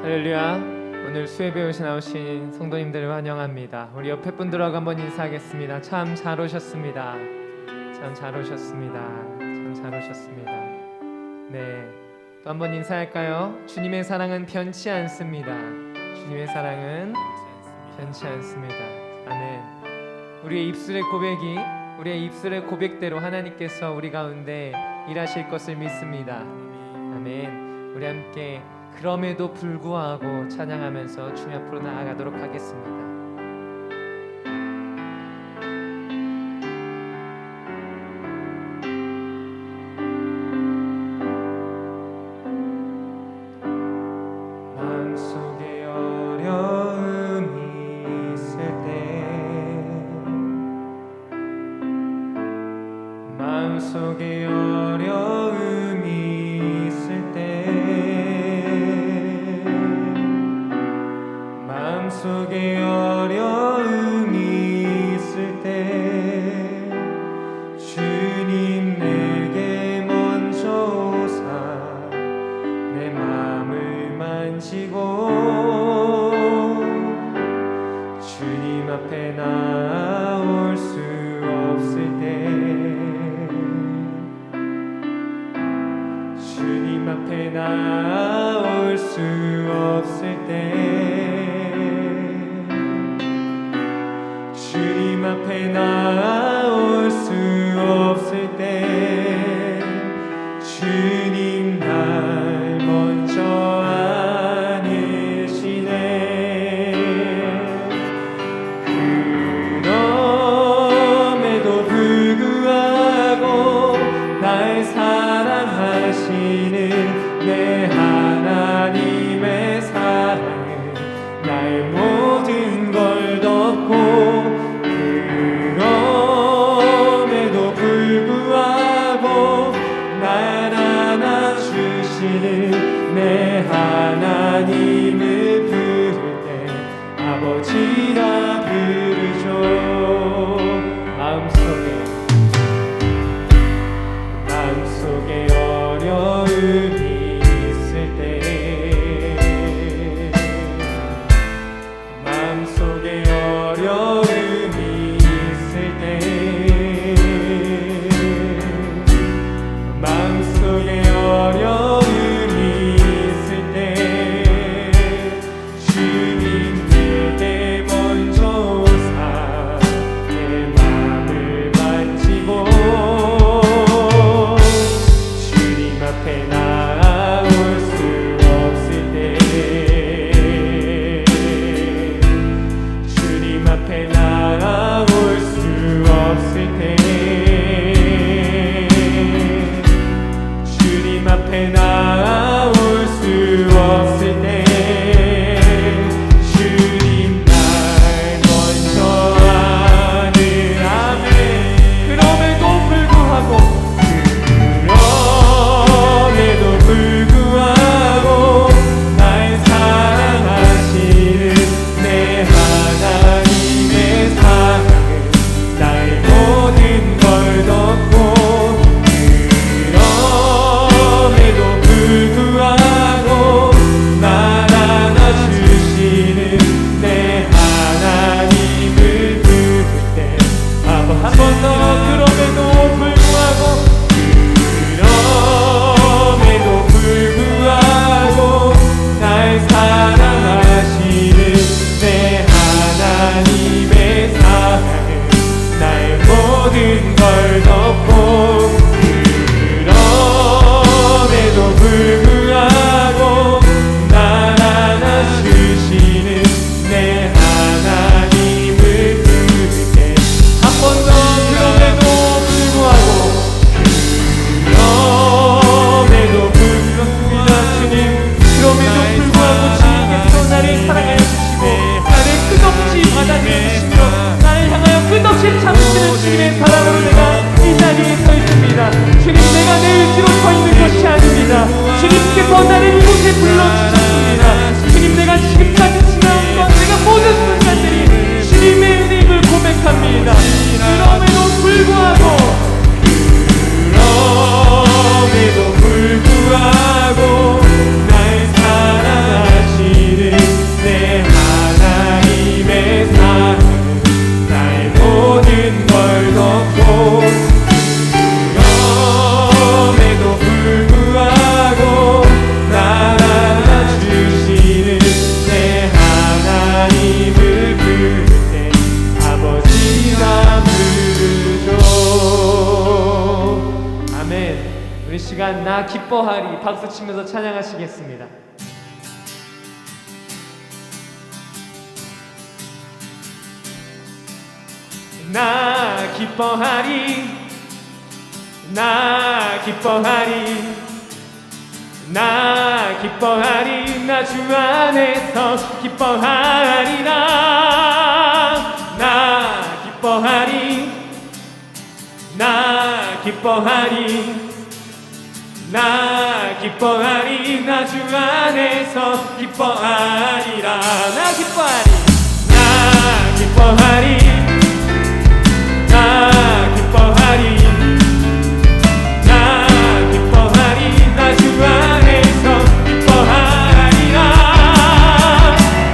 할렐루야. 오늘 수예배 오신 나오신 성도님들을 환영합니다. 우리 옆에 분들하고 한번 인사하겠습니다. 참 잘 오셨습니다. 참 잘 오셨습니다. 참 잘 오셨습니다. 네, 또 한번 인사할까요? 주님의 사랑은 변치 않습니다. 주님의 사랑은 변치 않습니다. 아멘. 우리의 입술의 고백이 우리의 입술의 고백대로 하나님께서 우리 가운데 일하실 것을 믿습니다. 아멘. 우리 함께 그럼에도 불구하고 찬양하면서 주님 앞으로 나아가도록 하겠습니다. 마음속에 어려움이 있을 때 마음속에 어려움이 있을 때 마음속에 어려움이 있을 때 주님 내게 먼저 오사 내 마음을 만지고 주님 앞에 나올 수 없을 때 주님 앞에 나올 수 없을 때 주님 앞에 나올 수 없을 때 주님 날 먼저 안으시네. 그럼에도 불구하고 날 사랑하시는 내 하나님의 사랑은 나의 모든 걸 덮고 그럼에도 불구하고 날 안아주시는 내 하나님을 부를 때 아버지라 부르죠. 마음속에 어려움이 있을 때 마음속에 어려움이 있을 때 마음속에 어려움이 있을 때 주님 내게 먼저 오사 내 마음을 만지고 주님 앞에 나올 수 없을 때 주님 앞에 나올 수 없을 때 주님 앞에 나올 수 없을 때 주님 날 먼저 아는 아멘. 그럼에도 불구하고 날 사랑하시는 내 하나님의 사랑은 나의 모든 걸 덮고 그럼에도 불구하고 날 안아주시는 내 하나님을 부를 때 한 번 더 그럼에도 불구하고 날 사랑하시는 내 하나님의 사랑은 나의 모든 걸 덮고 그럼에도 불구하고 날 안아주시는 내 하나님을 부를 때 한 번 더 그럼에도 불구하고 그럼에도 불구하고 주님께서 나를 사랑하여 주시고 나를 끝없이 받아주시며 나를 향하여 끝없이 참으시는 주님의 사랑으로 내가 이 자리에 서 있습니다. 주님, 내가 내 의지로 서 있는 것이 아닙니다. 주님께서 나를 이곳에 불러주셨습니다. 주님, 내가 지금까지 지나온 것 내가 모든 순간들이 주님의 은혜를 고백합니다. 그럼에도 불구하고 날 사랑하시 기뻐하리 박수 치면서 찬양하시겠습니다. 나 기뻐하리 나 기뻐하리 나 기뻐하리 나 주 안에서 기뻐하리라 나 기뻐하리 나 기뻐하리 나 기뻐하리 나 주 안에서 기뻐하리라 나 기뻐하리 나 기뻐하리 나 기뻐하리 나 기뻐하리 나 주 안에서 기뻐하리라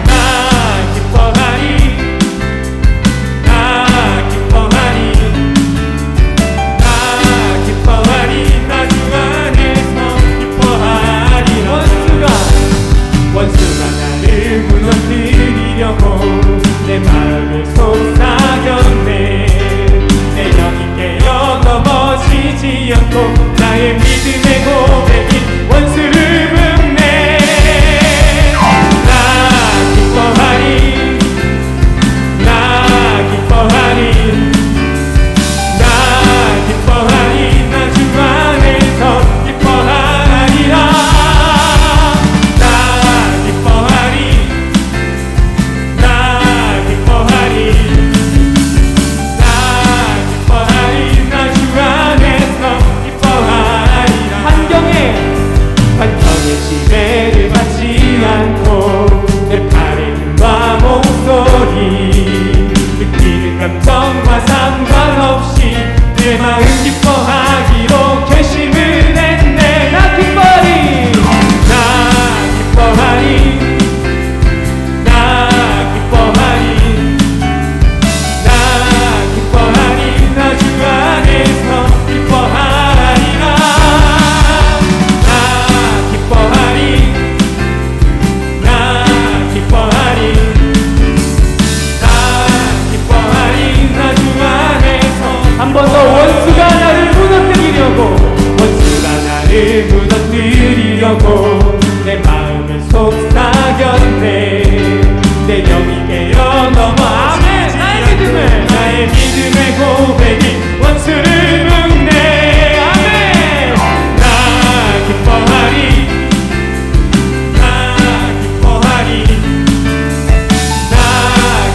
나 기뻐하리 나 기뻐하리 나 기뻐하리 나 주 안에서 기뻐하리라 원수가 나를 무너뜨리려고 내 마음을 속삭였네 내 영이 깨어 넘어지지 않고 나의 믿음의 고백이 원수를 묶네 나 기뻐하리 나 기뻐하리 나 기뻐하리 나 주 안에서 기뻐하리라 나 기뻐하리 나 기뻐하리 나 기뻐하리 나 주 안에서 기뻐하리라 환경의 지배를 받지 않고 내 팔의 힘과 목소리 느끼는 감정과 상관없이 내 마음 기뻐하기로 결심을 했네 나 기뻐하리 나 기뻐하리 나 기뻐하리 나 기뻐하리 나 주 안에서 기뻐하리라 나 기뻐하리 나 기뻐하리 나 기뻐하리 나 주 안에서 한 번 더 원수가 나를 무너뜨리려고 원수가 나를 무너뜨리려고 내 마음을 속삭였네 내 영이 깨어 넘어 아멘 나의 믿음의 고백이 원수를 묶네 아멘 나 기뻐하리 나 기뻐하리 나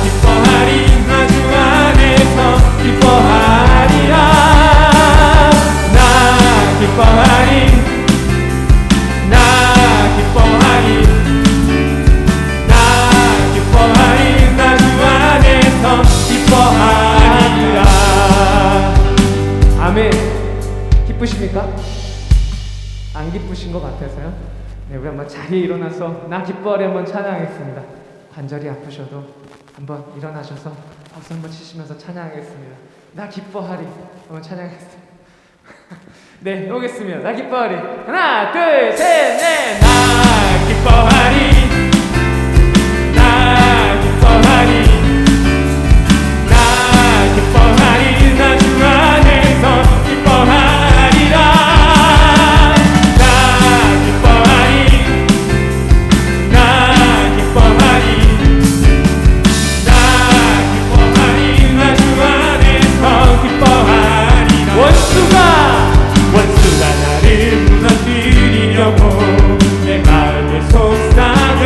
기뻐하리 나 주 안에서 기뻐하리라 나 기뻐하리 나 기뻐하리 나 기뻐하리 나 주 안에서 기뻐하리라 아멘 기쁘십니까? 안 기쁘신 것 같아서요? 네, 우리 한번 자리에 일어나서 나 기뻐하리 한번 찬양하겠습니다. 관절이 아프셔도 한번 일어나셔서 박수 한번 치시면서 찬양하겠습니다. 나 기뻐하리 한번 찬양하겠습니다. 네, 오겠습니다. 나 기뻐하리 하나 둘 셋 넷 나 기뻐하리 나 기뻐하리 나 기뻐하리 나 주 안에서 기뻐하리라 나 기뻐하리 나 기뻐하리 나 기뻐하리 나 주 안에서 기뻐하리라 원수가 나를 무너뜨리려고 내 마음을 속삭여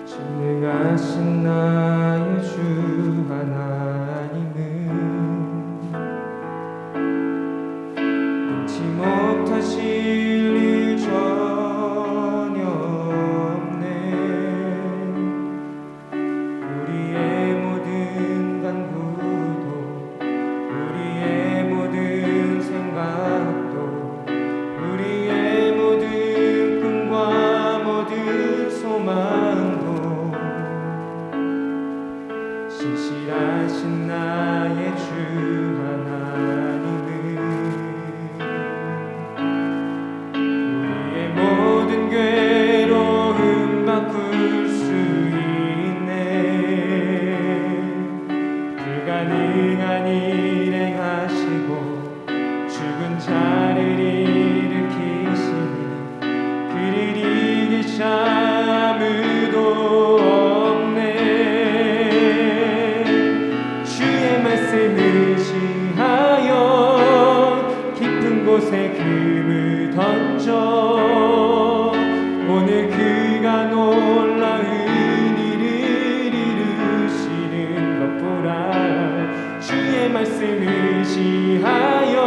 전능하신 나의 주 하나님은 능치 못하실 일 전혀 없네. 우리의 모든 간구도 우리의 모든 생각도 우리의 모든 꿈과 모든 소망도 신실하신 나의 주 하나님은 우리의 모든 괴로움 바꿀 수 있네. 불가능한 일을 하시고 죽은 자를 일으키시니 그를 이길 자 아무도 없네. 주의 말씀 의지하여 깊은 곳에 금을 던져 오늘 그가 놀라운 일을 이루시는 것 보라. 주의 말씀 의지하여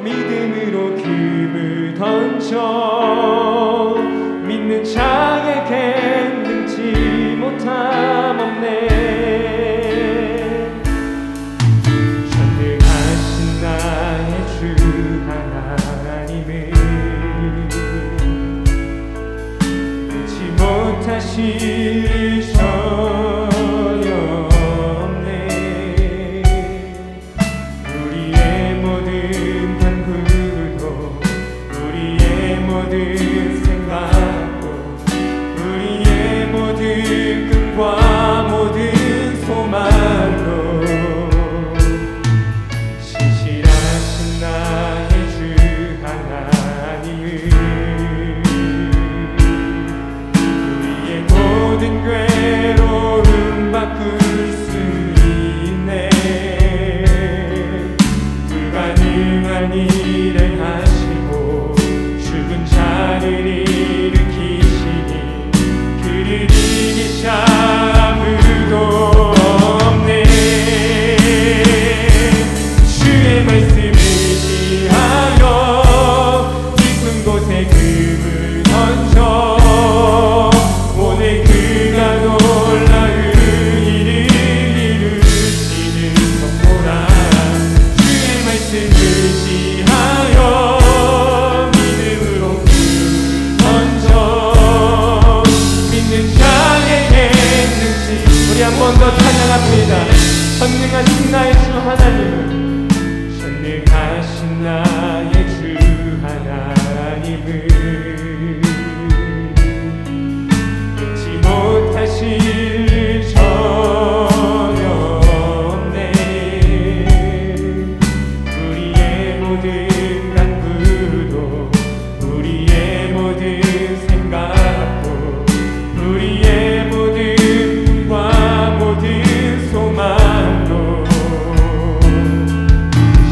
믿음으로 금을 던져 믿는 자에겐 능치 못함 없네. 전능하신 나의 주 하나님은 능치 못하실 일 전혀 없네. 우리의 모든 간구도 우리의 모든 생각도 우리의 모든 꿈과 모든 소망도 신실하신 나의 주 하나님은 우리의 모든 괴로움 바꿀 수 있네. 불가능한 일을 하시고 죽은 자를 일으키시니 그를 이길 자 아무도 없네. 주의 말씀 의지하여 깊은 곳에 금을 던져 오늘 그가 놀라운 일을 이루시는 것 보라. 주의 말씀 의지하여 믿음으로 금을 던져 믿는 자에게 능치. 우리 한 번 더 찬양합니다. 전능하신 나의 주 하나님은 전능하신 나의 주 하나님은 능치 못하실 일 전혀 없네. 우리의 모든 간구도 우리의 모든 생각도 우리의 모든 꿈과 모든 소망도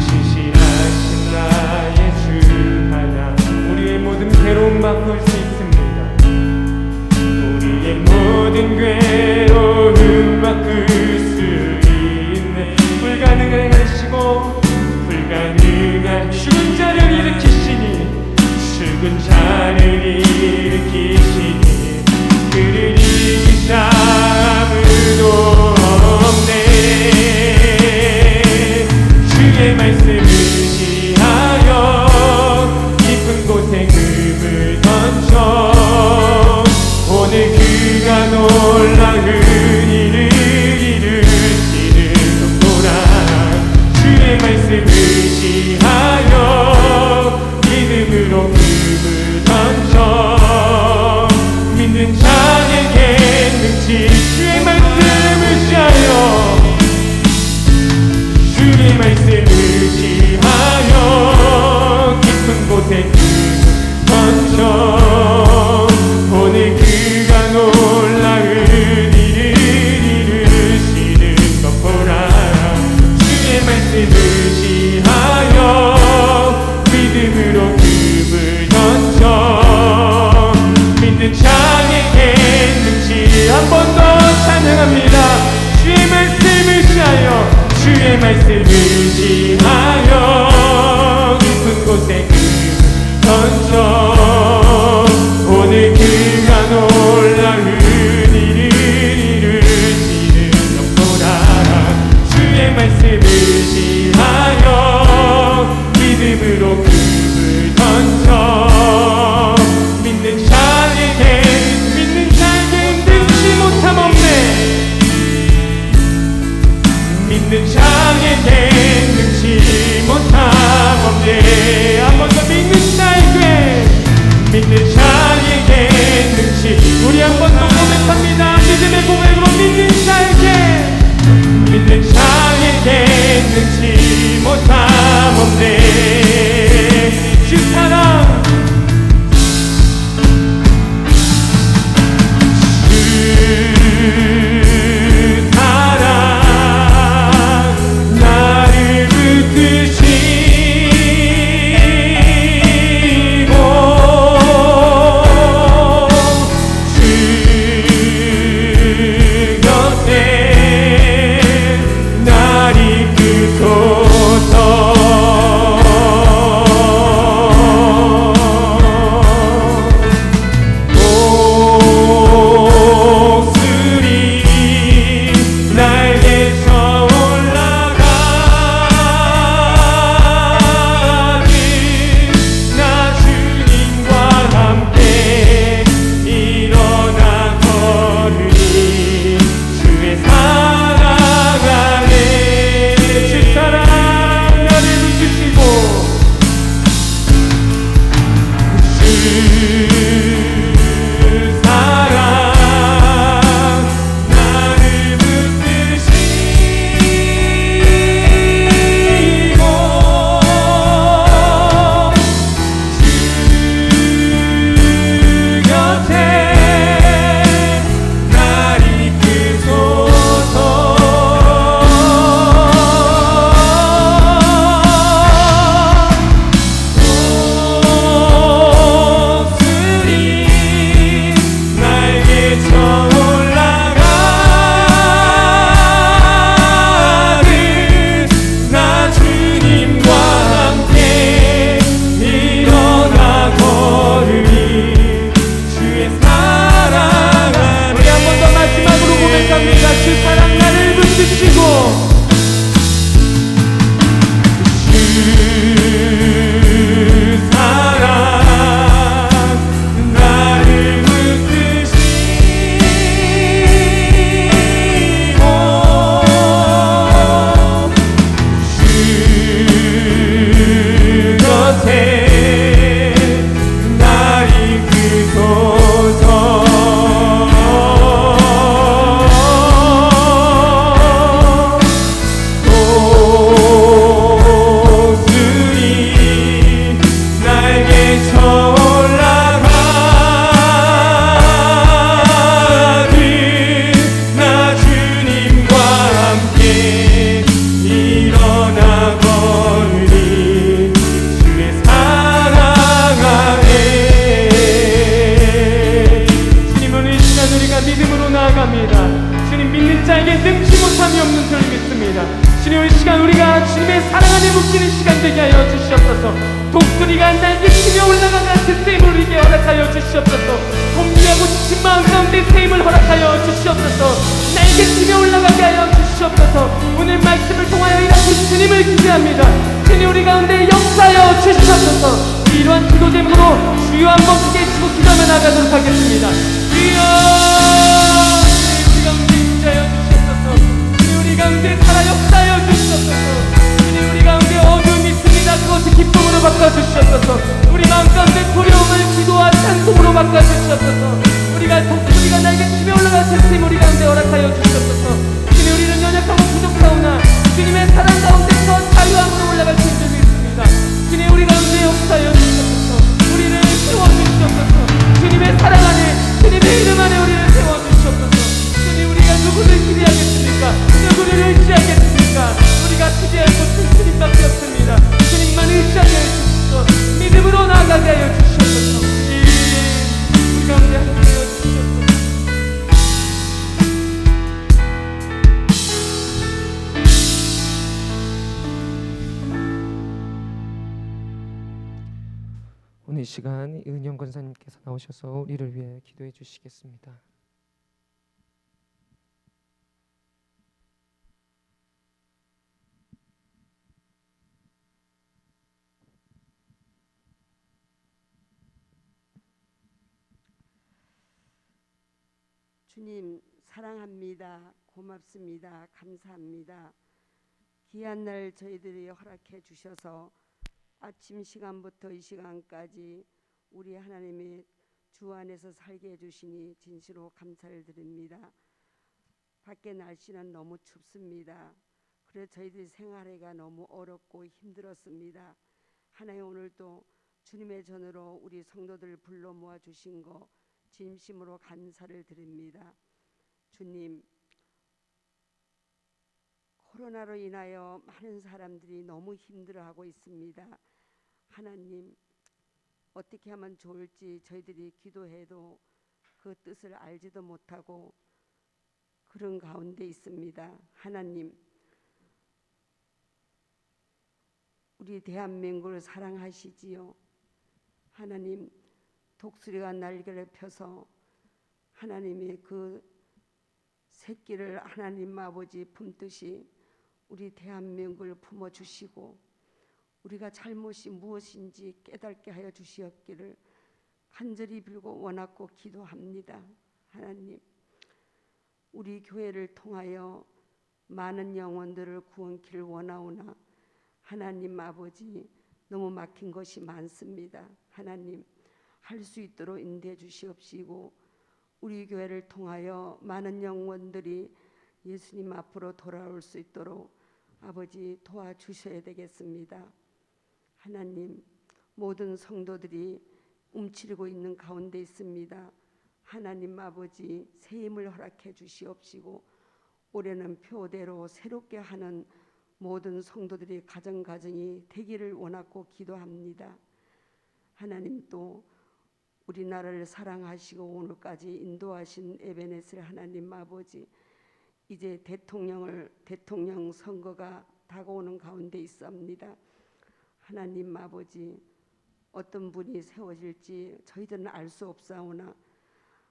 신실하신 나의 주 하나. 우리의 모든 괴로움 바꿀 수 있습니다. 우리의 모든 괴로움 바꿀 수 있네. 불가능을 하시고 불가능한 죽은 자를 일으키시니 죽은 자를 일으키시니 그를 이길 자 아무도 없네. 주의 말씀 의지하여 깊은 곳에 금을 던져 오늘 그가 놀라운 일을 이루시는 말씀 의지하여 깊은 곳에 그 던져 오늘 그가 놀라운 일을 이루시는 주의 말씀 의지하여 믿음으로 금을 던져 믿는 자에게 능치 못함 없네. 믿는 자에게 능치 못함 없네. 한 번 더 믿는 자에게 능치 우리 한 번 더 고백합니다. 믿음의 고백으로 믿는 자에게 능치 못함 없네. 주 사랑 나를 붙드시고 주 곁에 날 이끄소서. 독수리가 날개치며 올라간 같은 셈을 우리에게 허락하여 주시옵소서. 공유하고 싶은 마음 가운데 셈을 허락하여 주시옵소서. 날개치며 올라가게 하여 주시옵소서. 오늘 말씀을 통하여 일하신 주님을 기대합니다. 주님 우리 가운데 역사하여 주시옵소서. 이러한 기도 제목으로 주여 한번 크게 치고 기도하며 나가도록 하겠습니다. 주여 우리 가운데 임재하여 주시옵소서. 주님 우리 가운데 살아 역사하여 주시옵소서. 주님 우리 가운데 어둠이 있습니다. 그것을 기쁨으로 바꿔주시옵소서. 우리 마음 가운데 두려움을 기도와 찬송으로 바꿔주시옵소서. 우리가 독수리가 날개치며 올라가실 셈 우리 가운데 허락하여 주시옵소서. 주님 우리는 연약하고 부족하오나 주님의 사랑 가운데서 자유함으로 올라갈 수 있는 줄 믿습니다. 주님 우리 가운데 역사하여 주시옵소서. 우리를 세워주시옵소서. 주님의 사랑 안에 주님의 이름 안에 우리를 세워주시옵소서. 주님 우리가 누구를 기대하겠습니까? 누구를 의지하겠습니까? 우리가 기대할 곳은 주님밖에 없습니다. 주님만 의지하게 해주시옵소서. 믿음으로 나아가게 이 시간 은영 권사님께서 나오셔서 우리를 위해 기도해 주시겠습니다. 주님 사랑합니다. 고맙습니다. 감사합니다. 귀한 날 저희들이 허락해 주셔서 아침 시간부터 이 시간까지 우리 하나님의 주 안에서 살게 해주시니 진심으로 감사를 드립니다. 밖에 날씨는 너무 춥습니다. 그래서 저희들이 생활하기가 너무 어렵고 힘들었습니다. 하나님 오늘도 주님의 전으로 우리 성도들 불러 모아 주신 거 진심으로 감사를 드립니다. 주님, 코로나로 인하여 많은 사람들이 너무 힘들어하고 있습니다. 하나님, 어떻게 하면 좋을지 저희들이 기도해도 그 뜻을 알지도 못하고 그런 가운데 있습니다. 하나님, 우리 대한민국을 사랑하시지요. 하나님, 독수리가 날개를 펴서 하나님의 그 새끼를 하나님 아버지 품듯이 우리 대한민국을 품어주시고 우리가 잘못이 무엇인지 깨닫게 하여 주시옵기를 간절히 빌고 원하고 기도합니다. 하나님, 우리 교회를 통하여 많은 영혼들을 구원키를 원하오나 하나님 아버지 너무 막힌 것이 많습니다. 하나님, 할 수 있도록 인도해 주시옵시고 우리 교회를 통하여 많은 영혼들이 예수님 앞으로 돌아올 수 있도록 아버지 도와주셔야 되겠습니다. 하나님, 모든 성도들이 움츠리고 있는 가운데 있습니다. 하나님 아버지 새 힘을 허락해 주시옵시고 올해는 표대로 새롭게 하는 모든 성도들이 가정가정이 되기를 원하고 기도합니다. 하나님, 또 우리나라를 사랑하시고 오늘까지 인도하신 에베네셀 하나님 아버지, 이제 대통령 선거가 다가오는 가운데 있습니다. 하나님 아버지, 어떤 분이 세워질지 저희들은 알 수 없사오나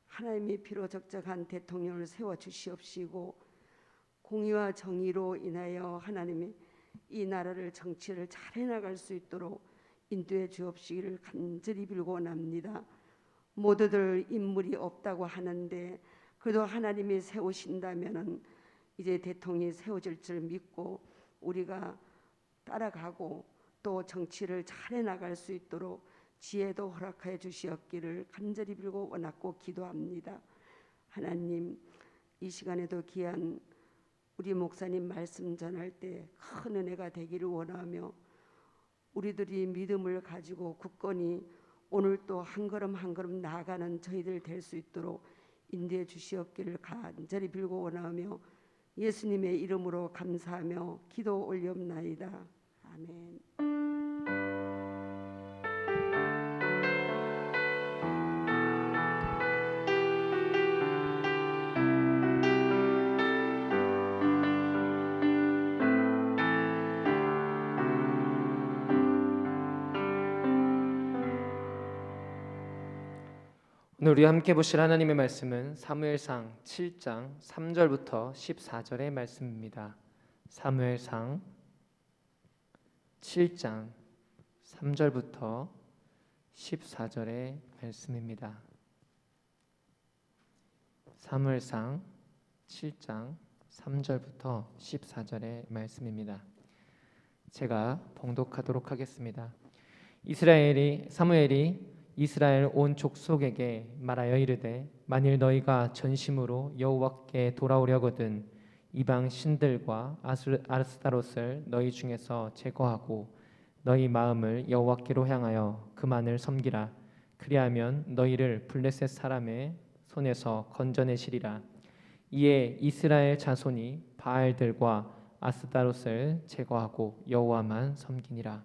하나님의 피로 적적한 대통령을 세워 주시옵시고 공의와 정의로 인하여 하나님이 이 나라를 정치를 잘 해나갈 수 있도록 인도해 주옵시기를 간절히 빌고 원합니다. 모두들 인물이 없다고 하는데 그래도 하나님이 세우신다면은 이제 대통령이 세워질 줄 믿고 우리가 따라가고 또 정치를 잘 해나갈 수 있도록 지혜도 허락하여 주시옵기를 간절히 빌고 원하고 기도합니다. 하나님, 이 시간에도 귀한 우리 목사님 말씀 전할 때 큰 은혜가 되기를 원하며 우리들이 믿음을 가지고 굳건히 오늘 또 한 걸음 한 걸음 나아가는 저희들 될 수 있도록 인도해 주시옵기를 간절히 빌고 원하며 예수님의 이름으로 감사하며 기도 올리옵나이다. 아멘. 오늘 우리 함께 보실 하나님의 말씀은 사무엘상 7장 3절부터 14절의 말씀입니다. 사무엘상 7장 3절부터 14절의 말씀입니다. 사무엘상 7장 3절부터 14절의 말씀입니다. 제가 봉독하도록 하겠습니다. 사무엘이 이스라엘 온 족속에게 말하여 이르되 만일 너희가 전심으로 여호와께 돌아오려거든 이방 신들과 아스타롯을 너희 중에서 제거하고 너희 마음을 여호와께로 향하여 그만을 섬기라. 그리하면 너희를 블레셋 사람의 손에서 건져내시리라. 이에 이스라엘 자손이 바알들과 아스타롯을 제거하고 여호와만 섬기니라.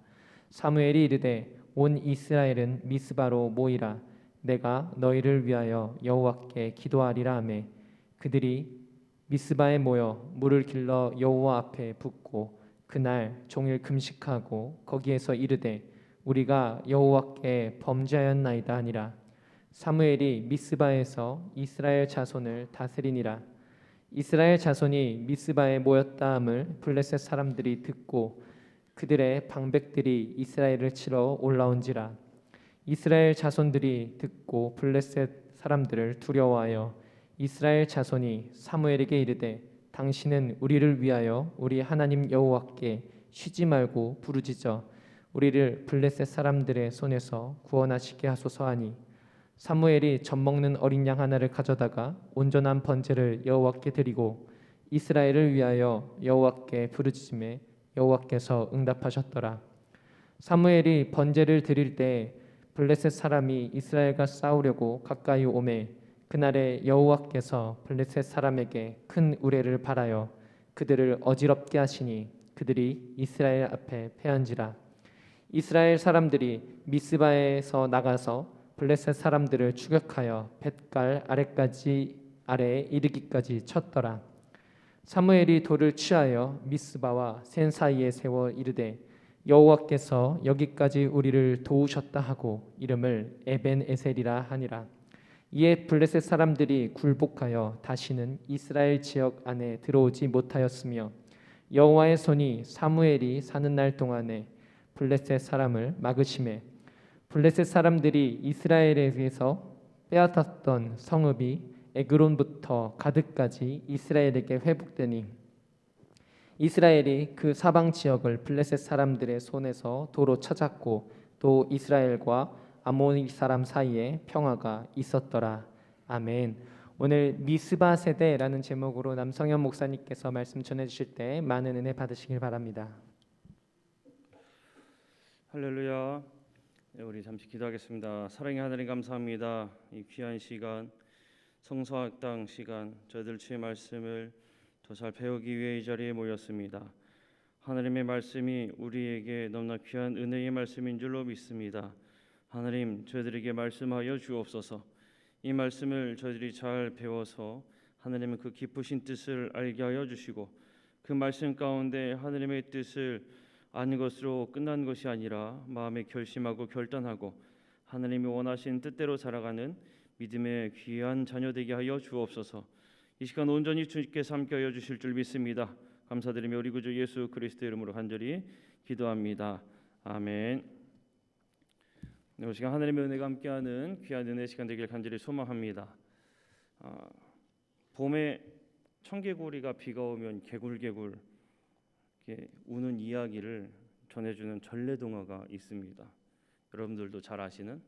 사무엘이 이르되 온 이스라엘은 미스바로 모이라. 내가 너희를 위하여 여호와께 기도하리라 하매 그들이 미스바에 모여 물을 길러 여호와 앞에 붓고 그날 종일 금식하고 거기에서 이르되 우리가 여호와께 범죄하였나이다 하니라. 사무엘이 미스바에서 이스라엘 자손을 다스리니라. 이스라엘 자손이 미스바에 모였다 함을 블레셋 사람들이 듣고 그들의 방백들이 이스라엘을 치러 올라온지라. 이스라엘 자손들이 듣고 블레셋 사람들을 두려워하여 이스라엘 자손이 사무엘에게 이르되 당신은 우리를 위하여 우리 하나님 여호와께 쉬지 말고 부르짖어 우리를 블레셋 사람들의 손에서 구원하시게 하소서 하니 사무엘이 젖먹는 어린 양 하나를 가져다가 온전한 번제를 여호와께 드리고 이스라엘을 위하여 여호와께 부르짖음에 여호와께서 응답하셨더라. 사무엘이 번제를 드릴 때 블레셋 사람이 이스라엘과 싸우려고 가까이 오매 그날에 여호와께서 블레셋 사람에게 큰 우레를 발하여 그들을 어지럽게 하시니 그들이 이스라엘 앞에 패한지라. 이스라엘 사람들이 미스바에서 나가서 블레셋 사람들을 추격하여 뱃갈 아래에 이르기까지 쳤더라. 사무엘이 돌을 취하여 미스바와 센 사이에 세워 이르되 여호와께서 여기까지 우리를 도우셨다 하고 이름을 에벤에셀이라 하니라. 이에 블레셋 사람들이 굴복하여 다시는 이스라엘 지역 안에 들어오지 못하였으며 여호와의 손이 사무엘이 사는 날 동안에 블레셋 사람을 막으심에 블레셋 사람들이 이스라엘에게서 빼앗았던 성읍이 에그론부터 가드까지 이스라엘에게 회복되니 이스라엘이 그 사방 지역을 블레셋 사람들의 손에서 도로 찾았고 또 이스라엘과 아모니 사람 사이에 평화가 있었더라. 아멘. 오늘 미스바 세대라는 제목으로 남성현 목사님께서 말씀 전해 주실 때 많은 은혜 받으시길 바랍니다. 할렐루야. 우리 잠시 기도하겠습니다. 사랑의 하나님 감사합니다. 이 귀한 시간 성서학당 시간 저희들 주의 말씀을 더 잘 배우기 위해 이 자리에 모였습니다. 하나님의 말씀이 우리에게 너무나 귀한 은혜의 말씀인 줄로 믿습니다. 하나님 저희들에게 말씀하여 주옵소서. 이 말씀을 저희들이 잘 배워서 하나님의 그 깊으신 뜻을 알게 하여 주시고 그 말씀 가운데 하나님의 뜻을 아는 것으로 끝난 것이 아니라 마음에 결심하고 결단하고 하나님이 원하신 뜻대로 살아가는 믿음의 귀한 자녀 되게 하여 주옵소서. 이 시간 온전히 주님께서 함께 하여 주실 줄 믿습니다. 감사드리며 우리 구주 예수 그리스도의 이름으로 간절히 기도합니다. 아멘. 이 시간 하나님의 은혜가 함께하는 귀한 은혜 시간 되길 간절히 소망합니다. 봄에 청개구리가 비가 오면 개굴개굴 우는 이야기를 전해주는 전래동화가 있습니다. 여러분들도 잘 아시는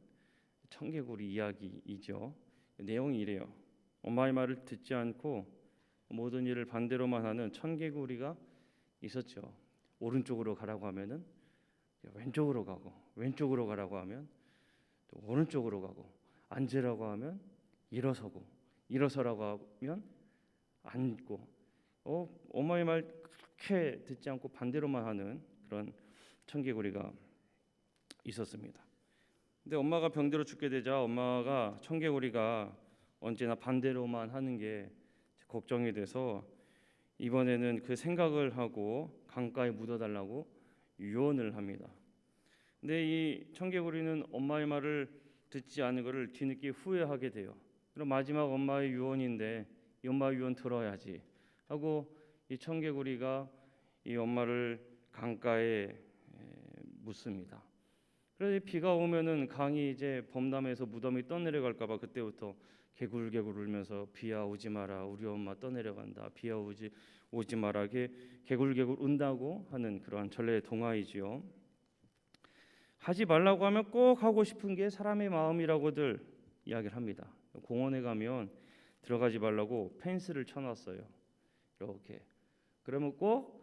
청개구리 이야기이죠. 내용이 이래요. 엄마의 말을 듣지 않고 모든 일을 반대로만 하는 청개구리가 있었죠. 오른쪽으로 가라고 하면은 왼쪽으로 가고, 왼쪽으로 가라고 하면 또 오른쪽으로 가고, 앉으라고 하면 일어서고, 일어서라고 하면 앉고, 엄마의 말 그렇게 듣지 않고 반대로만 하는 그런 청개구리가 있었습니다. 근데 엄마가 병들어 죽게 되자 엄마가 청개구리가 언제나 반대로만 하는 게 걱정이 돼서 이번에는 그 생각을 하고 강가에 묻어달라고 유언을 합니다. 근데 이 청개구리는 엄마의 말을 듣지 않은 것을 뒤늦게 후회하게 돼요. 그럼 마지막 엄마의 유언인데 이 엄마의 유언 들어야지 하고 이 청개구리가 이 엄마를 강가에 묻습니다. 그래서 비가 오면은 강이 이제 범람해서 무덤이 떠내려갈까봐 그때부터 개굴개굴 울면서 비야 오지 마라 우리 엄마 떠내려간다 비야 오지 마라 개굴개굴 운다고 하는 그러한 전래 동화이지요. 하지 말라고 하면 꼭 하고 싶은 게 사람의 마음이라고들 이야기를 합니다. 공원에 가면 들어가지 말라고 펜스를 쳐놨어요. 이렇게 그러면 꼭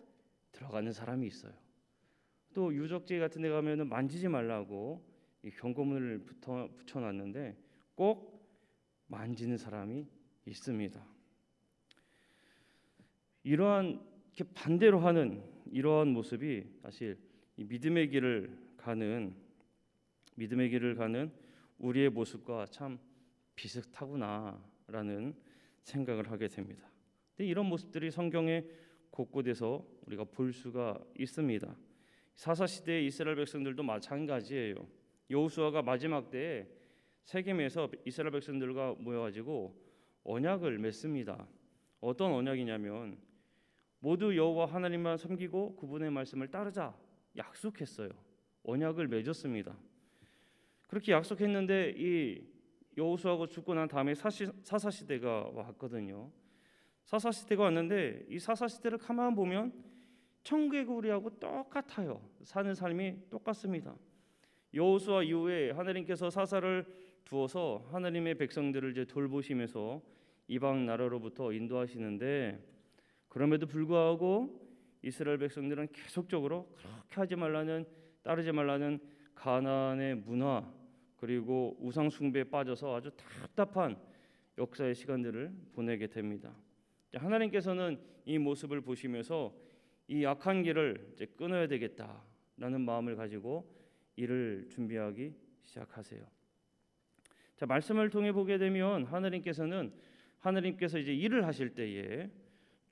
들어가는 사람이 있어요. 또 유적지 같은 데 가면은 만지지 말라고 이 경고문을 붙여놨는데 꼭 만지는 사람이 있습니다. 이러한 이렇게 반대로 하는 이러한 모습이 사실 이 믿음의 길을 가는 우리의 모습과 참 비슷하구나라는 생각을 하게 됩니다. 근데 이런 모습들이 성경의 곳곳에서 우리가 볼 수가 있습니다. 사사 시대의 이스라엘 백성들도 마찬가지예요. 여호수아가 마지막 때에 세겜에서 이스라엘 백성들과 모여가지고 언약을 맺습니다. 어떤 언약이냐면 모두 여호와 하나님만 섬기고 그분의 말씀을 따르자 약속했어요. 언약을 맺었습니다. 그렇게 약속했는데 이 여호수아가 죽고 난 다음에 사사 시대가 왔거든요. 사사 시대가 왔는데 이 사사 시대를 가만 보면 청개구리하고 똑같아요. 사는 삶이 똑같습니다. 여호수아 이후에 하나님께서 사사를 두어서 하나님의 백성들을 이제 돌보시면서 이방 나라로부터 인도하시는데, 그럼에도 불구하고 이스라엘 백성들은 계속적으로 그렇게 하지 말라는, 따르지 말라는 가나안의 문화 그리고 우상 숭배에 빠져서 아주 답답한 역사의 시간들을 보내게 됩니다. 하나님께서는 이 모습을 보시면서 이 악한 길을 이제 끊어야 되겠다라는 마음을 가지고 이를 준비하기 시작하세요. 자, 말씀을 통해 보게 되면 하나님께서 이제 일을 하실 때에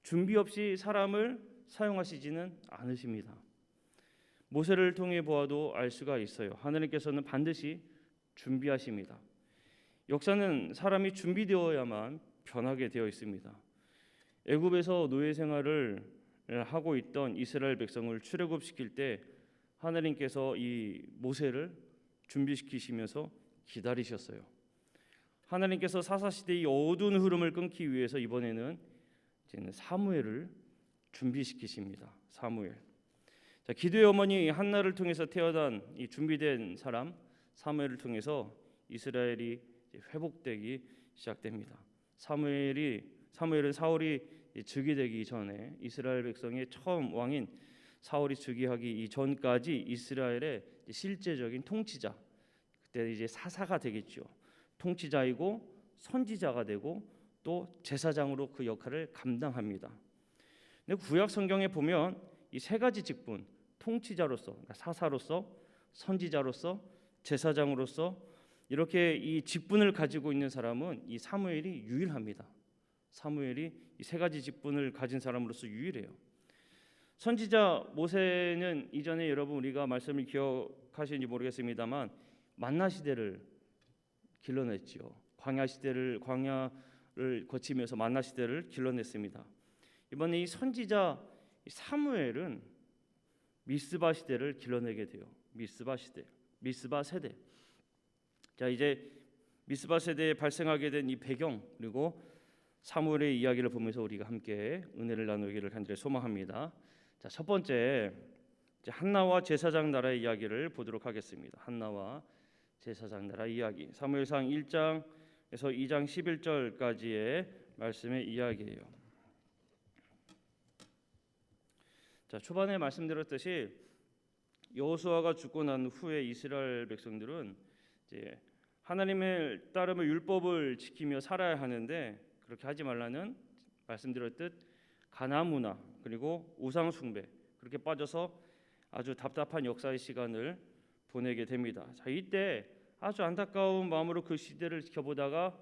준비 없이 사람을 사용하시지는 않으십니다. 모세를 통해 보아도 알 수가 있어요. 하나님께서는 반드시 준비하십니다. 역사는 사람이 준비되어야만 변하게 되어 있습니다. 애굽에서 노예 생활을 하고 있던 이스라엘 백성을 출애굽시킬 때 하나님께서 이 모세를 준비시키시면서 기다리셨어요. 하나님께서 사사시대의 어두운 흐름을 끊기 위해서 이번에는 사무엘을 준비시키십니다. 사무엘. 자, 기도의 어머니 한나를 통해서 태어난 이 준비된 사람 사무엘을 통해서 이스라엘이 회복되기 시작됩니다. 사무엘은 사울이 즉위되기 전에 이스라엘 백성의 처음 왕인 사울이 즉위하기 이전까지 이스라엘의 실제적인 통치자, 그때 이제 사사가 되겠죠. 통치자이고 선지자가 되고 또 제사장으로 그 역할을 감당합니다. 근데 구약 성경에 보면 이 세 가지 직분, 통치자로서, 그러니까 사사로서, 선지자로서, 제사장으로서 이렇게 이 직분을 가지고 있는 사람은 이 사무엘이 유일합니다. 사무엘이 이 세 가지 직분을 가진 사람으로서 유일해요. 선지자 모세는 이전에 여러분 우리가 말씀을 기억하시는지 모르겠습니다만 만나 시대를 길러냈지요. 광야를 거치면서 만나 시대를 길러냈습니다. 이번에 이 선지자 사무엘은 미스바 시대를 길러내게 돼요. 미스바 세대. 자, 이제 미스바 세대에 발생하게 된 이 배경 그리고 사무엘의 이야기를 보면서 우리가 함께 은혜를 나누기를 간절히 소망합니다. 자, 첫 번째 한나와 제사장 나라의 이야기를 보도록 하겠습니다. 한나와 제사장 나라 이야기. 사무엘상 1장에서 2장 11절까지의 말씀의 이야기예요. 자, 초반에 말씀드렸듯이 여호수아가 죽고 난 후에 이스라엘 백성들은 이제 하나님의 따르며 율법을 지키며 살아야 하는데 그렇게 하지 말라는 말씀드렸듯 가나안 문화 그리고 우상 숭배 그렇게 빠져서 아주 답답한 역사의 시간을 보내게 됩니다. 자, 이때 아주 안타까운 마음으로 그 시대를 지켜보다가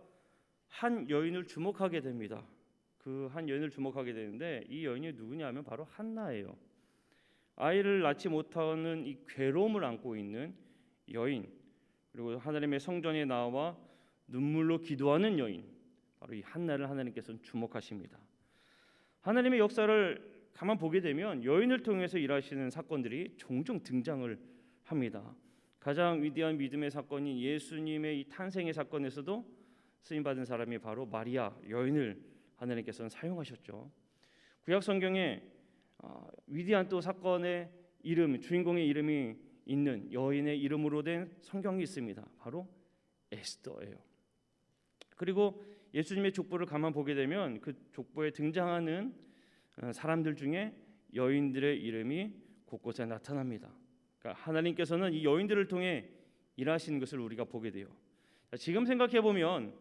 한 여인을 주목하게 됩니다. 그 한 여인을 주목하게 되는데 이 여인이 누구냐면 바로 한나예요. 아이를 낳지 못하는 이 괴로움을 안고 있는 여인, 그리고 하나님의 성전에 나와 눈물로 기도하는 여인, 바로 이 한나를 하나님께서는 주목하십니다. 하나님의 역사를 가만 보게 되면 여인을 통해서 일하시는 사건들이 종종 등장을 합니다. 가장 위대한 믿음의 사건인 예수님의 이 탄생의 사건에서도 쓰임 받은 사람이 바로 마리아 여인을 하나님께서는 사용하셨죠. 구약 성경에 위대한 또 사건의 이름, 주인공의 이름이 있는 여인의 이름으로 된 성경이 있습니다. 바로 에스더예요. 그리고 예수님의 족보를 가만 보게 되면 그 족보에 등장하는 사람들 중에 여인들의 이름이 곳곳에 나타납니다. 그러니까 하나님께서는 이 여인들을 통해 일하시는 것을 우리가 보게 돼요. 지금 생각해 보면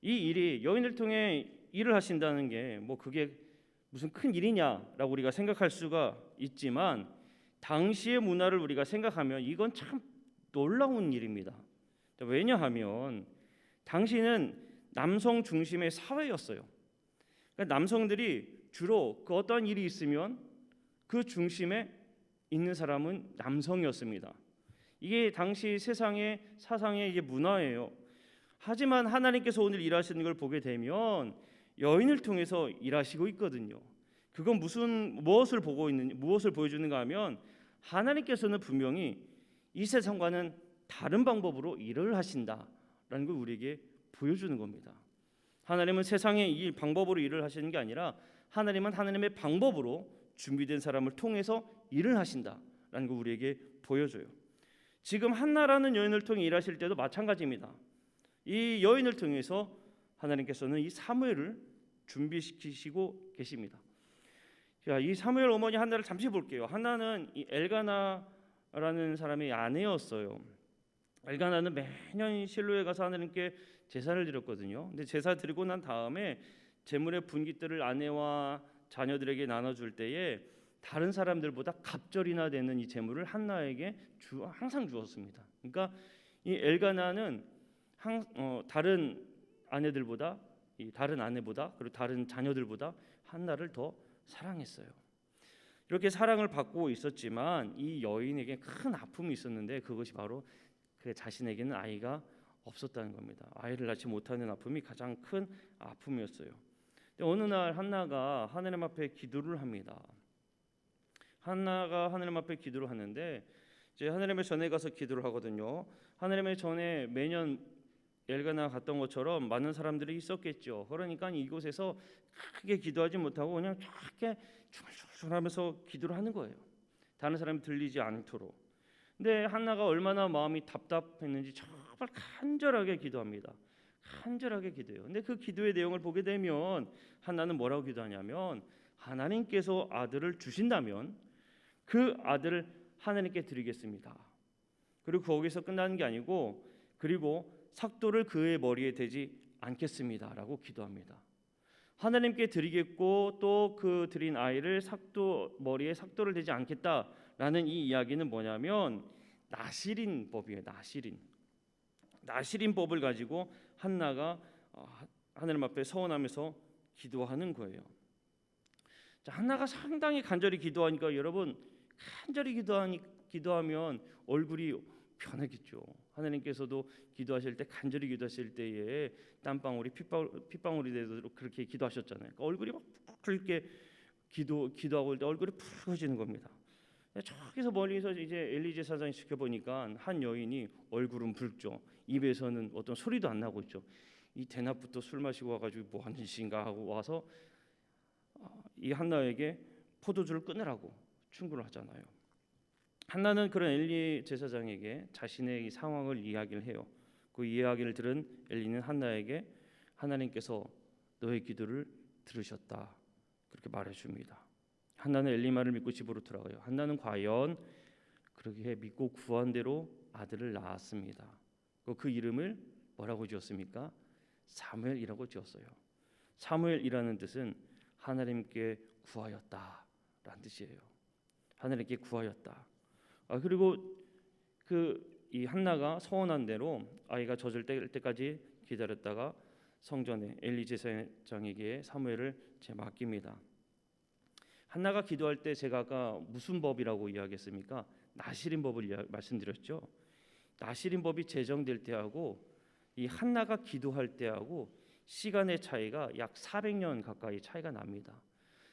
이 일이 여인을 통해 일을 하신다는 게 뭐 그게 무슨 큰 일이냐라고 우리가 생각할 수가 있지만 당시의 문화를 우리가 생각하면 이건 참 놀라운 일입니다. 왜냐하면 당시는 남성 중심의 사회였어요. 그러니까 남성들이 주로 그 어떤 일이 있으면 그 중심에 있는 사람은 남성이었습니다. 이게 당시 세상의 사상의 이게 문화예요. 하지만 하나님께서 오늘 일하시는 걸 보게 되면 여인을 통해서 일하시고 있거든요. 그건 무엇을 보고 있는, 무엇을 보여주는가 하면 하나님께서는 분명히 이 세상과는 다른 방법으로 일을 하신다라는 걸 우리에게 보여주는 겁니다. 하나님은 세상의 이 방법으로 일을 하시는 게 아니라 하나님은 하나님의 방법으로 준비된 사람을 통해서 일을 하신다라는 걸 우리에게 보여줘요. 지금 한나라는 여인을 통해 일하실 때도 마찬가지입니다. 이 여인을 통해서 하나님께서는 이 사무엘을 준비시키시고 계십니다. 자, 이 사무엘 어머니 한나를 잠시 볼게요. 한나는 이 엘가나라는 사람의 아내였어요. 엘가나는 매년 실로에 가서 하나님께 제사를 드렸거든요. 근데 제사 드리고 난 다음에 제물의 분깃들을 아내와 자녀들에게 나눠줄 때에 다른 사람들보다 갑절이나 되는 이 제물을 한나에게 항상 주었습니다. 그러니까 이 엘가나는 다른 아내들보다, 다른 아내보다, 그리고 다른 자녀들보다 한나를 더 사랑했어요. 이렇게 사랑을 받고 있었지만 이 여인에게 큰 아픔이 있었는데 그것이 바로 그 자신에게는 아이가 없었다는 겁니다. 아이를 낳지 못하는 아픔이 가장 큰 아픔이었어요. 어느 날 한나가 하나님 앞에 기도를 합니다. 한나가 하나님 앞에 기도를 하는데 이제 하나님의 전에 가서 기도를 하거든요. 하나님의 전에 매년 엘가나 갔던 것처럼 많은 사람들이 있었겠죠. 그러니까 이곳에서 크게 기도하지 못하고 그냥 작게 중얼중얼하면서 기도를 하는 거예요. 다른 사람이 들리지 않도록. 근데 한나가 얼마나 마음이 답답했는지 정말 간절하게 기도합니다. 간절하게 기도해요. 근데 그 기도의 내용을 보게 되면 한나는 뭐라고 기도하냐면 하나님께서 아들을 주신다면 그 아들을 하나님께 드리겠습니다. 그리고 거기서 끝나는 게 아니고 그리고 삭도를 그의 머리에 대지 않겠습니다라고 기도합니다. 하나님께 드리겠고 또 그 드린 아이를 머리에 삭도를 대지 않겠다라는 이 이야기는 뭐냐면 나실인 법이에요. 나실인 법을 가지고 한나가 하나님 앞에 서원하면서 기도하는 거예요. 자, 한나가 상당히 간절히 기도하니까 여러분 간절히 기도하면 얼굴이 변하겠죠. 하나님께서도 기도하실 때 간절히 기도하실 때에 땀방울이 핏방울이 되도록 그렇게 기도하셨잖아요. 그러니까 얼굴이 막 그렇게 기도하고 올 때 얼굴이 붉어지는 겁니다. 저기서 멀리서 이제 엘리 제사장이 지켜보니까 한 여인이 얼굴은 붉죠. 입에서는 어떤 소리도 안 나고 있죠. 이 대낮부터 술 마시고 와가지고 뭐 하는 짓인가 하고 와서 이 한나에게 포도주를 끊으라고 충고를 하잖아요. 한나는 그런 엘리 제사장에게 자신의 이 상황을 이야기를 해요. 그 이야기를 들은 엘리는 한나에게 하나님께서 너의 기도를 들으셨다 그렇게 말해줍니다. 한나는 엘리 말을 믿고 집으로 돌아가요. 한나는 과연 그렇게 믿고 구한 대로 아들을 낳았습니다. 그 이름을 뭐라고 지었습니까? 사무엘이라고 지었어요. 사무엘이라는 뜻은 하나님께 구하였다라는 뜻이에요. 하나님께 구하였다. 그리고 이 한나가 서원한 대로 아이가 젖을 때까지 기다렸다가 성전에 엘리 제사장에게 사무엘을 맡깁니다. 한나가 기도할 때 제가 아까 무슨 법이라고 이야기했습니까? 나실인 법을 말씀드렸죠. 나실인 법이 제정될 때하고 이 한나가 기도할 때하고 시간의 차이가 약 400년 가까이 차이가 납니다.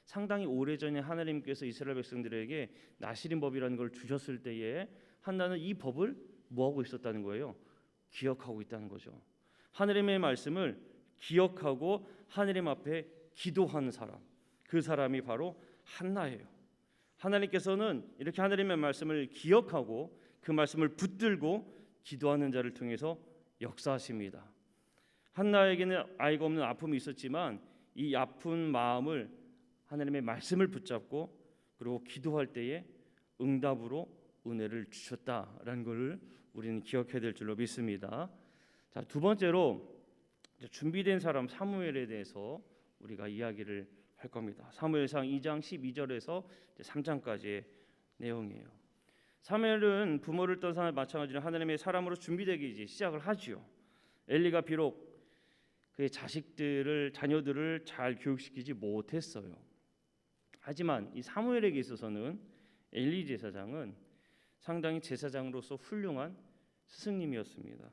상당히 오래전에 하나님께서 이스라엘 백성들에게 나실인 법이라는 걸 주셨을 때에 한나는 이 법을 뭐하고 있었다는 거예요? 기억하고 있다는 거죠. 하나님의 말씀을 기억하고 하나님 앞에 기도하는 사람, 그 사람이 바로 한나예요. 하나님께서는 이렇게 하나님의 말씀을 기억하고 그 말씀을 붙들고 기도하는 자를 통해서 역사하십니다. 한나에게는 아이가 없는 아픔이 있었지만 이 아픈 마음을 하나님의 말씀을 붙잡고 그리고 기도할 때에 응답으로 은혜를 주셨다라는 것을 우리는 기억해야 될 줄로 믿습니다. 자, 두 번째로 준비된 사람 사무엘에 대해서 우리가 이야기를 할 겁니다. 사무엘상 2장 12절에서 3장까지의 내용이에요. 사무엘은 부모를 떠난 사람과 마찬가지로 하나님의 사람으로 준비되기 시작을 하지요. 엘리가 비록 그의 자녀들을 잘 교육시키지 못했어요. 하지만 이 사무엘에게 있어서는 엘리 제사장은 상당히 제사장으로서 훌륭한 스승님이었습니다.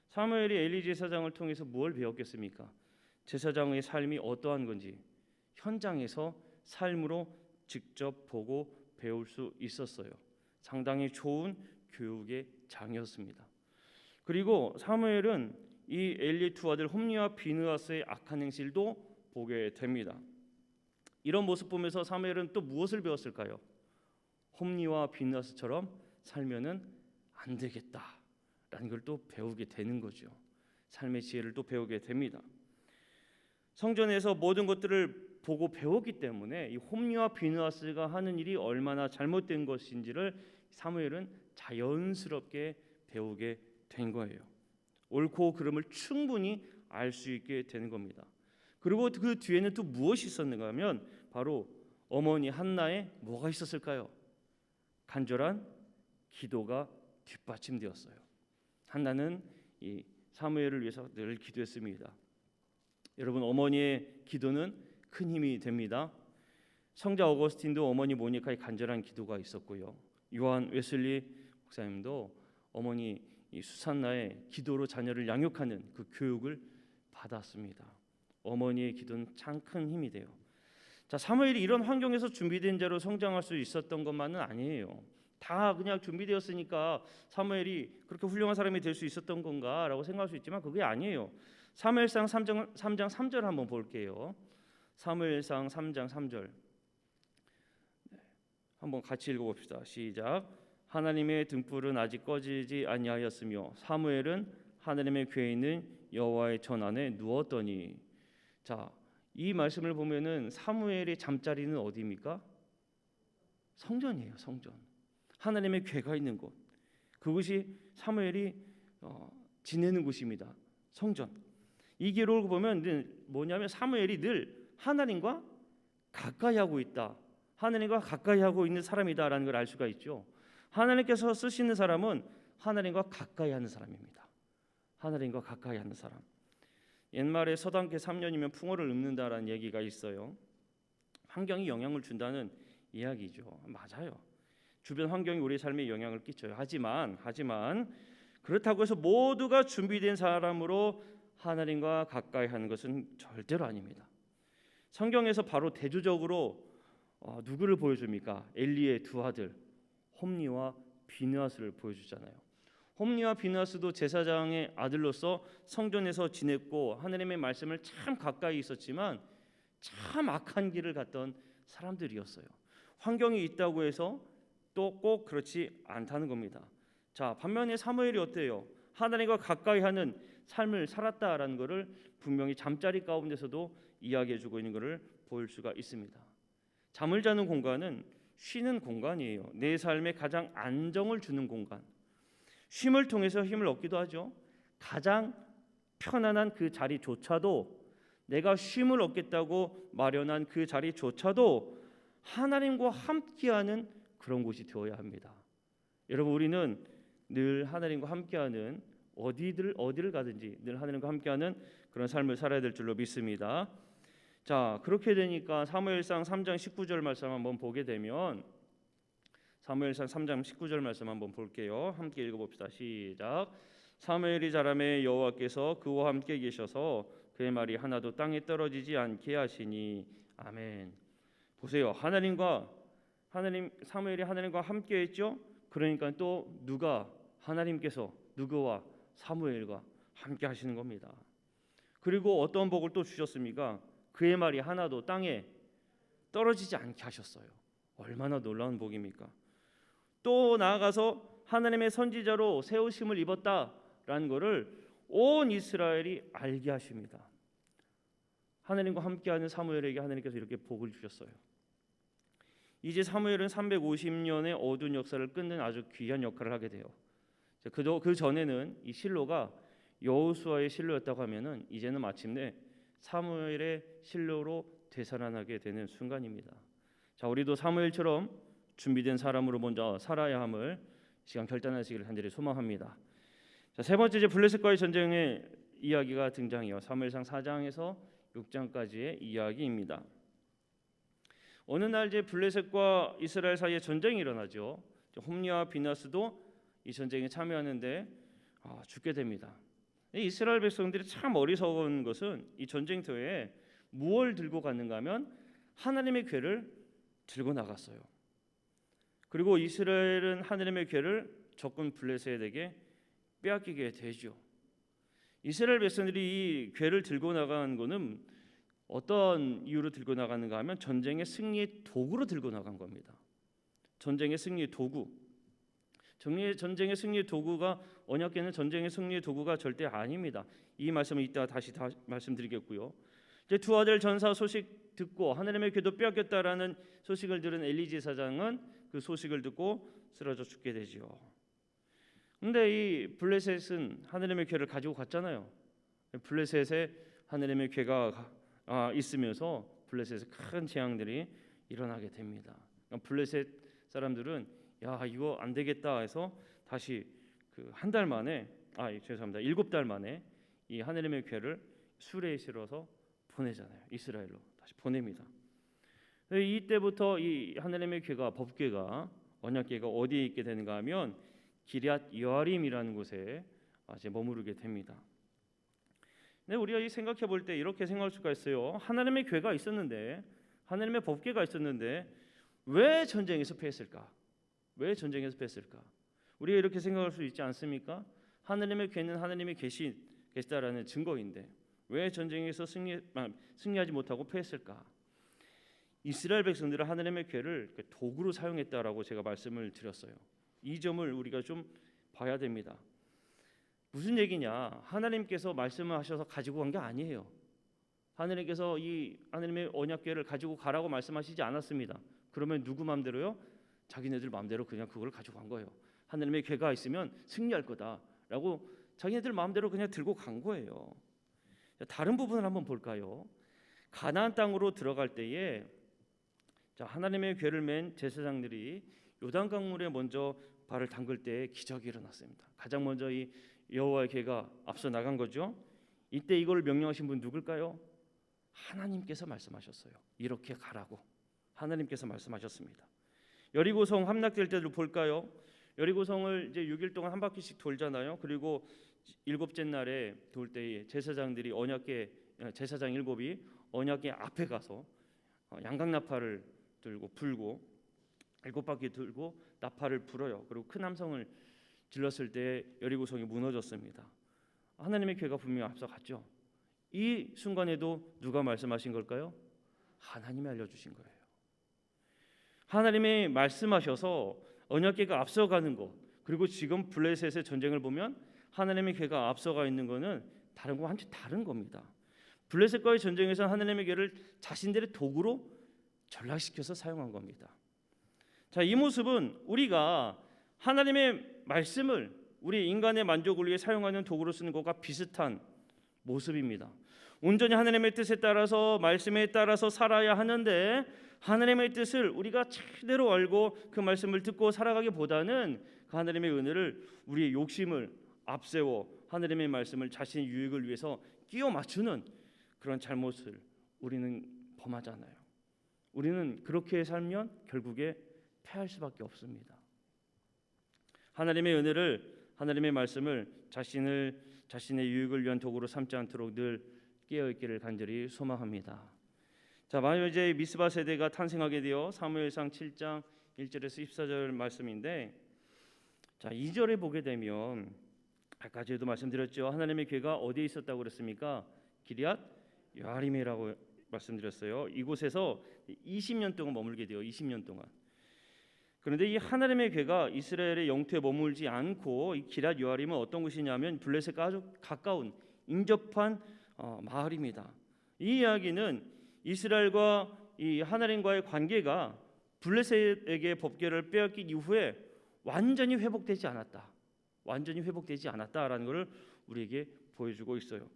사무엘이 엘리 제사장을 통해서 뭘 배웠겠습니까? 제사장의 삶이 어떠한 건지 현장에서 삶으로 직접 보고 배울 수 있었어요. 상당히 좋은 교육의 장이었습니다. 그리고 사무엘은 이 엘리의 두 아들 홈리와 비느하스의 악한 행실도 보게 됩니다. 이런 모습 보면서 사무엘은 또 무엇을 배웠을까요? 홈리와 비느하스처럼 살면은 안 되겠다라는 걸 또 배우게 되는 거죠. 삶의 지혜를 또 배우게 됩니다. 성전에서 모든 것들을 보고 배웠기 때문에 이 홈리와 비느하스가 하는 일이 얼마나 잘못된 것인지를 사무엘은 자연스럽게 배우게 된 거예요. 옳고 그름을 충분히 알 수 있게 되는 겁니다. 그리고 그 뒤에는 또 무엇이 있었는가 하면 바로 어머니 한나의 뭐가 있었을까요? 간절한 기도가 뒷받침되었어요. 한나는 이 사무엘을 위해서 늘 기도했습니다. 여러분, 어머니의 기도는 큰 힘이 됩니다. 성자 어거스틴도 어머니 모니카의 간절한 기도가 있었고요. 요한 웨슬리 목사님도 어머니 이 수산나의 기도로 자녀를 양육하는 그 교육을 받았습니다. 어머니의 기도는 참 큰 힘이 돼요. 자, 사무엘이 이런 환경에서 준비된 자로 성장할 수 있었던 것만은 아니에요. 다 그냥 준비되었으니까 사무엘이 그렇게 훌륭한 사람이 될 수 있었던 건가라고 생각할 수 있지만 그게 아니에요. 사무엘상 3장 3절 한번 볼게요. 사무엘상 3장 3절 한번 같이 읽어봅시다. 시작. 하나님의 등불은 아직 꺼지지 아니하였으며 사무엘은 하나님의 궤에 있는 여호와의 전 안에 누웠더니. 자, 이 말씀을 보면은 사무엘의 잠자리는 어디입니까? 성전이에요. 성전. 하나님의 궤가 있는 곳. 그곳이 사무엘이 지내는 곳입니다. 성전. 이 기록을 보면 뭐냐면 사무엘이 늘 하나님과 가까이 하고 있다. 하나님과 가까이 하고 있는 사람이다라는 걸 알 수가 있죠. 하나님께서 쓰시는 사람은 하나님과 가까이 하는 사람입니다. 하나님과 가까이 하는 사람. 옛말에 서당계 3년이면 풍어를 읊는다라는 얘기가 있어요. 환경이 영향을 준다는 이야기죠. 맞아요. 주변 환경이 우리 삶에 영향을 끼쳐요. 하지만 그렇다고 해서 모두가 준비된 사람으로 하나님과 가까이 하는 것은 절대로 아닙니다. 성경에서 바로 대조적으로 누구를 보여줍니까? 엘리의 두 아들 홈리와 비느하스를 보여주잖아요. 홈리와 비느하스도 제사장의 아들로서 성전에서 지냈고 하나님의 말씀을 참 가까이 있었지만 참 악한 길을 갔던 사람들이었어요. 환경이 있다고 해서 또 꼭 그렇지 않다는 겁니다. 자, 반면에 사무엘이 어때요? 하나님과 가까이 하는 삶을 살았다라는 것을 분명히 잠자리 가운데서도 이야기해주고 있는 것을 볼 수가 있습니다. 잠을 자는 공간은 쉬는 공간이에요. 내 삶에 가장 안정을 주는 공간. 쉼을 통해서 힘을 얻기도 하죠. 가장 편안한 그 자리조차도, 내가 쉼을 얻겠다고 마련한 그 자리조차도 하나님과 함께하는 그런 곳이 되어야 합니다. 여러분, 우리는 늘 하나님과 함께하는 어디를 가든지 늘 하나님과 함께하는 그런 삶을 살아야 될 줄로 믿습니다. 자, 그렇게 되니까 사무엘상 3장 19절 말씀 한번 보게 되면 사무엘상 3장 19절 말씀 한번 볼게요. 함께 읽어봅시다. 시작. 사무엘이 자라매 여호와께서 그와 함께 계셔서 그의 말이 하나도 땅에 떨어지지 않게 하시니. 아멘. 보세요. 사무엘이 하나님과 함께 했죠. 그러니까 또 하나님께서 누구와 사무엘과 함께 하시는 겁니다. 그리고 어떤 복을 또 주셨습니까? 그의 말이 하나도 땅에 떨어지지 않게 하셨어요. 얼마나 놀라운 복입니까? 또 나아가서 하나님의 선지자로 세우심을 입었다라는 것을 온 이스라엘이 알게 하십니다. 하나님과 함께하는 사무엘에게 하나님께서 이렇게 복을 주셨어요. 이제 사무엘은 350년의 어두운 역사를 끊는 아주 귀한 역할을 하게 돼요. 그 전에는 이 실로가 여호수아의 실로였다고 하면은 이제는 마침내 사무엘의 실로로 되살아나게 되는 순간입니다. 자, 우리도 사무엘처럼 준비된 사람으로 먼저 살아야 함을 시간 결단하시기를 간절히 소망합니다. 자, 세 번째 이제 블레셋과의 전쟁의 이야기가 등장해요. 사무엘상 4장에서 6장까지의 이야기입니다. 어느 날 이제 블레셋과 이스라엘 사이에 전쟁이 일어나죠. 홈리와 비나스도 이 전쟁에 참여하는데 죽게 됩니다. 이 이스라엘 백성들이 참 어리석은 것은 이 전쟁터에 무엇을 들고 갔는가 하면 하나님의 궤를 들고 나갔어요. 그리고 이스라엘은 하나님의 궤를 적군 블레셋에게 빼앗기게 되죠. 이스라엘 백성들이 이 궤를 들고 나간 것은 어떤 이유로 들고 나가는가 하면 전쟁의 승리의 도구로 들고 나간 겁니다. 전쟁의 승리의 도구. 전쟁의 승리의 도구가 언약궤는 전쟁의 승리의 도구가 절대 아닙니다. 이 말씀을 이따 다시 말씀드리겠고요. 이제 두 아들 전사 소식 듣고 하나님의 궤도 빼앗겼다라는 소식을 들은 엘리 제사장은 그 소식을 듣고 쓰러져 죽게 되죠. 근데 이 블레셋은 하나님의 궤를 가지고 갔잖아요. 블레셋에 하나님의 궤가 있으면서 블레셋에 큰 재앙들이 일어나게 됩니다. 블레셋 사람들은 야 이거 안 되겠다 해서 다시 그 한 달 만에 죄송합니다 7달 만에 이 하나님의 궤를 수레에 실어서 보내잖아요. 이스라엘로 다시 보냅니다. 이때부터 이 하나님의 궤가 법궤가 언약궤가 어디에 있게 되는가 하면 기럇 여아림이라는 곳에 이제 머무르게 됩니다. 근데 우리가 이 생각해 볼 때 이렇게 생각할 수가 있어요. 하나님의 궤가 있었는데 하나님의 법궤가 있었는데 왜 전쟁에서 패했을까? 왜 전쟁에서 패했을까? 우리가 이렇게 생각할 수 있지 않습니까? 하나님의 궤는 하나님이 계시다라는 증거인데 왜 전쟁에서 승리하지 못하고 패했을까? 이스라엘 백성들은 하나님의 궤를 도구로 사용했다라고 제가 말씀을 드렸어요. 이 점을 우리가 좀 봐야 됩니다. 무슨 얘기냐? 하나님께서 말씀을 하셔서 가지고 간 게 아니에요. 하나님께서 이 하나님의 언약궤를 가지고 가라고 말씀하시지 않았습니다. 그러면 누구 마음대로요? 자기네들 마음대로 그냥 그걸 가지고 간 거예요. 하나님의 궤가 있으면 승리할 거다라고 자기네들 마음대로 그냥 들고 간 거예요. 다른 부분을 한번 볼까요? 가나안 땅으로 들어갈 때에 하나님의 궤를 맨 제사장들이 요단 강물에 먼저 발을 담글 때 기적이 일어났습니다. 가장 먼저 이 여호와의 궤가 앞서 나간 거죠. 이때 이걸 명령하신 분 누굴까요? 하나님께서 말씀하셨어요. 이렇게 가라고 하나님께서 말씀하셨습니다. 여리고성 함락될 때를 볼까요? 여리고성을 이제 6일 동안 한 바퀴씩 돌잖아요. 그리고 7째 날에 돌 때에 제사장들이 제사장 7이 언약궤 앞에 가서 양각나팔을 들고 불고 7바퀴 들고 나팔을 불어요. 그리고 큰 함성을 질렀을 때 여리고성이 무너졌습니다. 하나님의 궤가 분명히 앞서갔죠. 이 순간에도 누가 말씀하신 걸까요? 하나님이 알려주신 거예요. 하나님이 말씀하셔서 언약궤가 앞서가는 것, 그리고 지금 블레셋의 전쟁을 보면 하나님의 궤가 앞서가 있는 것은 다른 거 완전히 다른 겁니다. 블레셋과의 전쟁에서 하나님의 궤를 자신들의 도구로 전락시켜서 사용한 겁니다. 자, 이 모습은 우리가 하나님의 말씀을 우리 인간의 만족을 위해 사용하는 도구로 쓰는 것과 비슷한 모습입니다. 온전히 하나님의 뜻에 따라서 말씀에 따라서 살아야 하는데 하나님의 뜻을 우리가 제대로 알고 그 말씀을 듣고 살아가기보다는 그 하나님의 은혜를 우리의 욕심을 앞세워 하나님의 말씀을 자신의 유익을 위해서 끼워 맞추는 그런 잘못을 우리는 범하잖아요. 우리는 그렇게 살면 결국에 패할 수밖에 없습니다. 하나님의 은혜를 하나님의 말씀을 자신의 유익을 위한 도구로 삼지 않도록 늘 깨어 있기를 간절히 소망합니다. 자, 만일 이제 미스바 세대가 탄생하게 되어 사무엘상 7장 1절에서 14절 말씀인데, 자 2절에 보게 되면 아까 제도 말씀드렸죠. 하나님의 궤가 어디에 있었다고 그랬습니까? 기럇 여아림이라고 말씀드렸어요. 이곳에서 20년 동안 머물게 돼요. 20년 동안. 그런데 이 하나님의 궤가 이스라엘의 영토에 머물지 않고 이 기럇 여아림은 어떤 곳이냐면 블레셋과 아주 가까운 인접한 마을입니다. 이 이야기는 이스라엘과 이 하나님과의 관계가 블레셋에게 법궤를 빼앗긴 이후에 완전히 회복되지 않았다라는 것을 우리에게 보여주고 있어요.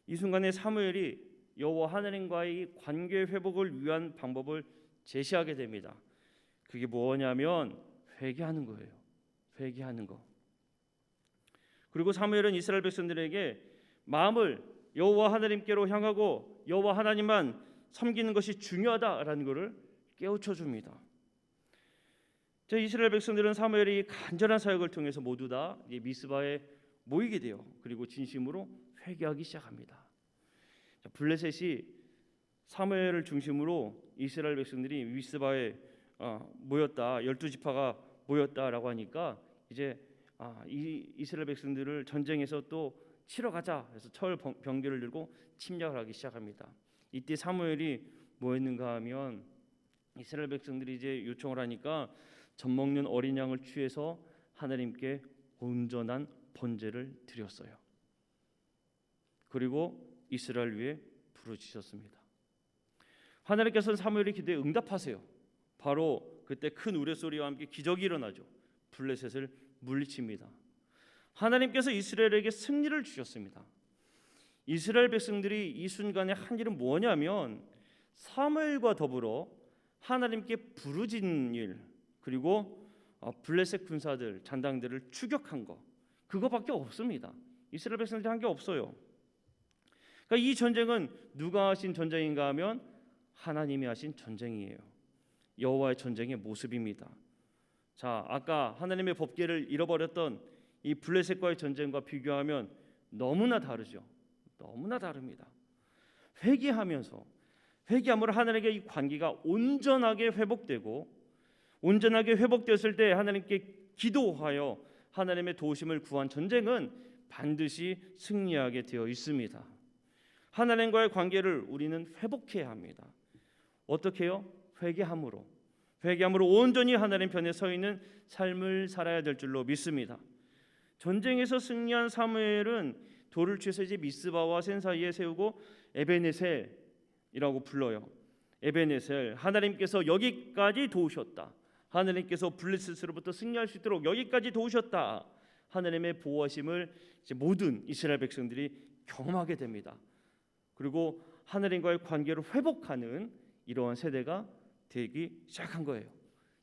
이 순간에 사무엘이 여호와 하나님과의 관계 회복을 위한 방법을 제시하게 됩니다. 그게 뭐냐면 회개하는 거예요. 회개하는 거. 그리고 사무엘은 이스라엘 백성들에게 마음을 여호와 하나님께로 향하고 여호와 하나님만 섬기는 것이 중요하다라는 것을 깨우쳐 줍니다. 이스라엘 백성들은 사무엘이 간절한 사역을 통해서 모두 다 미스바에 모이게 돼요. 그리고 진심으로 회개하기 시작합니다. 블레셋이 사무엘을 중심으로 이스라엘 백성들이 미스바에 모였다. 12지파가 모였다라고 하니까 이제 이 이스라엘 백성들을 전쟁에서 또 치러 가자 해서 철 병기를 들고 침략을 하기 시작합니다. 이때 사무엘이 뭐 했는가 하면 이스라엘 백성들이 이제 요청을 하니까 젖 먹는 어린 양을 취해서 하나님께 온전한 번제를 드렸어요. 그리고 이스라엘 위에 부르짖었습니다. 하나님께서는 사무엘의 기도에 응답하세요. 바로 그때 큰 우레소리와 함께 기적이 일어나죠. 블레셋을 물리칩니다. 하나님께서 이스라엘에게 승리를 주셨습니다. 이스라엘 백성들이 이 순간에 한 일은 뭐냐면 사무엘과 더불어 하나님께 부르짖는 일, 그리고 블레셋 군사들, 잔당들을 추격한 거, 그거밖에 없습니다. 이스라엘 백성들이 한 게 없어요. 그러니까 이 전쟁은 누가 하신 전쟁인가 하면 하나님이 하신 전쟁이에요. 여호와의 전쟁의 모습입니다. 자, 아까 하나님의 법궤를 잃어버렸던 이 블레셋과의 전쟁과 비교하면 너무나 다르죠. 너무나 다릅니다. 회개함으로 하나님께 이 관계가 온전하게 회복되고, 온전하게 회복됐을 때 하나님께 기도하여 하나님의 도우심을 구한 전쟁은 반드시 승리하게 되어 있습니다. 하나님과의 관계를 우리는 회복해야 합니다. 어떻게 해요? 회개함으로 온전히 하나님 편에 서 있는 삶을 살아야 될 줄로 믿습니다. 전쟁에서 승리한 사무엘은 돌을 취해서 이제 미스바와 센 사이에 세우고 에베네셀이라고 불러요. 에베네셀, 하나님께서 여기까지 도우셨다. 하나님께서 블레셋으로부터 승리할 수 있도록 여기까지 도우셨다. 하나님의 보호하심을 이제 모든 이스라엘 백성들이 경험하게 됩니다. 그리고 하나님과의 관계를 회복하는 이러한 세대가 되기 시작한 거예요.